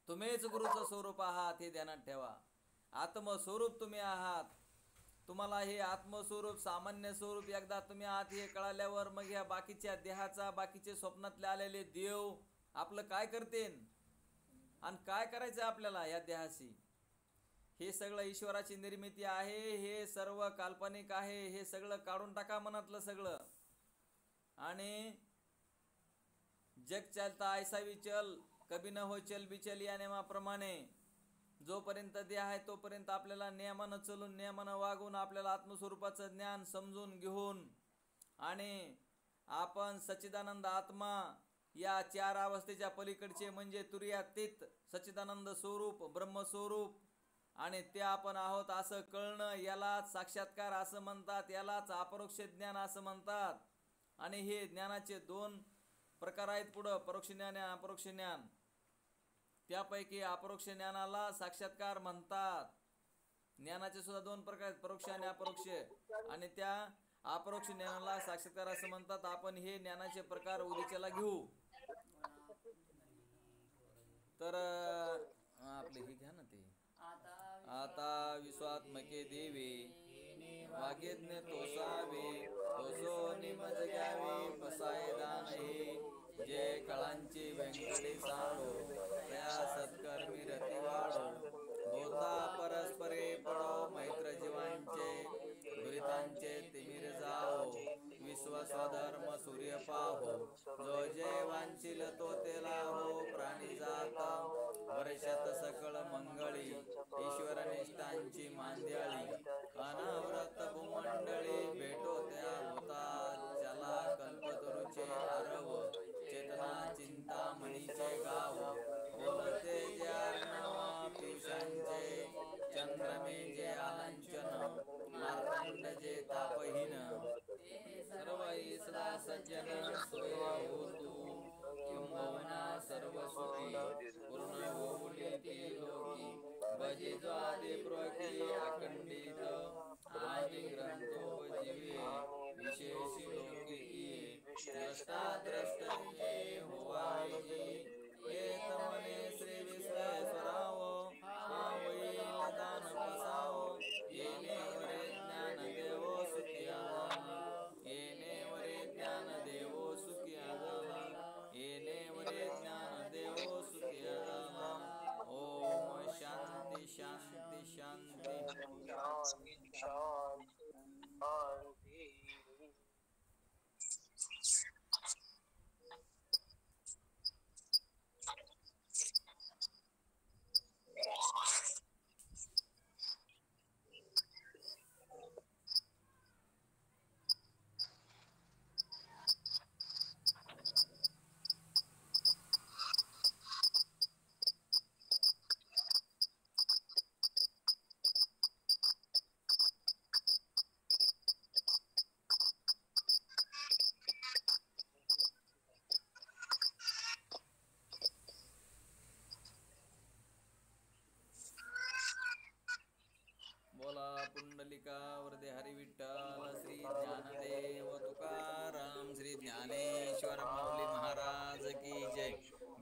तुम्हीच गुरुचं स्वरूप आहात, हे ध्यानात ठेवा. आत्मस्वरूप तुम्ही आहात. तुम्हाला हे आत्मस्वरूप, सामान्य स्वरूप एकदा तुम्ही आहात हे कळाल्यावर मग ह्या बाकीच्या देहाचा, बाकीचे स्वप्नातले आलेले देव आपलं काय करतील आणि काय करायचं आपल्याला या देहाशी? हे सगळं ईश्वराची निर्मिती आहे. हे सर्व काल्पनिक आहे. हे सगळं काढून टाका मनातलं सगळं. आणि जग चलता ऐसा भी चल, कभी न हो चल बिचल या नियमाप्रमाणे जोपर्यंत देह आहे तोपर्यंत आपल्याला नियमानं चलून, नियमानं वागून, आपल्याला आत्मस्वरूपाचं ज्ञान समजून घेऊन आणि आपण सच्चिदानंद आत्मा या 4 अवस्थेच्या पलीकडचे म्हणजे तुर्यातीत सच्चिदानंद स्वरूप, ब्रह्मस्वरूप, आणि ते आपण आहोत असं कळणं, यालाच साक्षात्कार असं म्हणतात. यालाच अपरोक्ष ज्ञान असं म्हणतात. आणि हे ज्ञानाचे 2 प्रकार आहेत पुढं, परोक्ष ज्ञान आणि अपरोक्ष ज्ञान. त्यापैकी अपरोक्ष ज्ञानाला साक्षात्कार म्हणतात. ज्ञानाचे सुद्धा 2 प्रकार आहेत, परोक्ष आणि अपरोक्ष. आणि त्या अपरोक्ष ज्ञानाला साक्षात्कार असं म्हणतात. आपण हे ज्ञानाचे प्रकार उद्याच्याला घेऊ. तर आपले हे घ्या ना ते. आता विश्वात्मके देवे वाग्यज्ञ तोसावे, तोसो निमज घ्यावे, बसाय दान हे जे कळांची व्यंकटे साडो, त्या सत्कर्मी रती वाढो, बोलता परस्परे पडो, मैत्र जीवांचे दुरितांचे तिमिर जावो, विश्व स्वधर्म सूर्य पाहो, जो जे वांछिल तो ते लाभो, प्राणी जात वर्षात सकळ मंगळी, ईश्वर निष्ठांची मांद्याळी, अनावरत भूमंडळी, भेटो त्या होता चला कल्पतरुचे आरव, चेतना चिंतामणीचे गाव, बोलते जे अर्णव पियुषांचे, चंद्रमे जे आलांचन, मार्तंड जे तापहीन, सर्व ईसला सज्जन सोय होतू, किंबहुना सर्व सुखी पूर्ण होऊली ती लोकी, भजे जो आदि प्रोकी अखंडित आदि ग्रंथो जीवे, विशेष लोकी द्रष्टा द्रष्ट ये होवायजी, येत मने श्री विश्वेश्वरावो, हा होईल दान बसावो, येणे वरे ज्ञान देवो सुखी आवन, येणे वरे ज्ञान देवो सुखी आवन.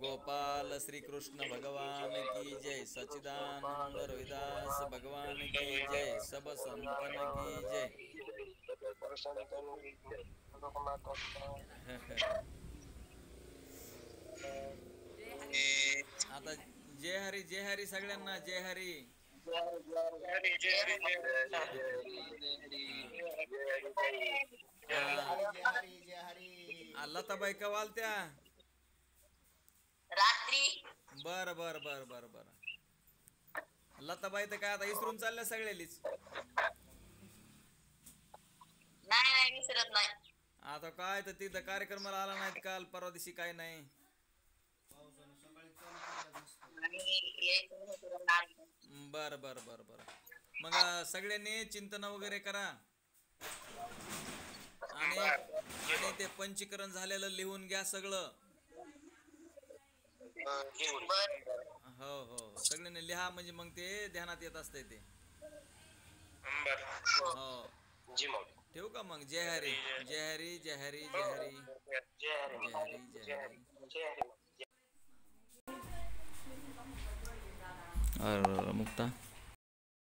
गोपाल श्री कृष्ण भगवान की जय, सच्चिदानंद रोहिदास भगवान की जय, सब संतन की जय. आता जय हरी सगळ्यांना, जय हरी. लताबाई कवाल त्या रात्री. बर बर बर बर बर. लताबाई तर काय आता इसरून चालल्या सगळ्यालीच. नाही विसरत नाही. आता काय तर तिथं कार्यक्रमाला आला नाहीत काल परवा दिवशी, काय नाही. बर बर बर बर. मग सगळ्यांनी चिंतन वगैरे करा आणि ते पंचीकरण झालेलं लिहून घ्या सगळं. हो हो सगळ्यांनी लिहा, म्हणजे मग ते ध्यानात येत असतंय ते. हो ठेवू का मग. जय हरी जय हरी जय हरी जय हरी जय हरी जय हरी. मुक्ता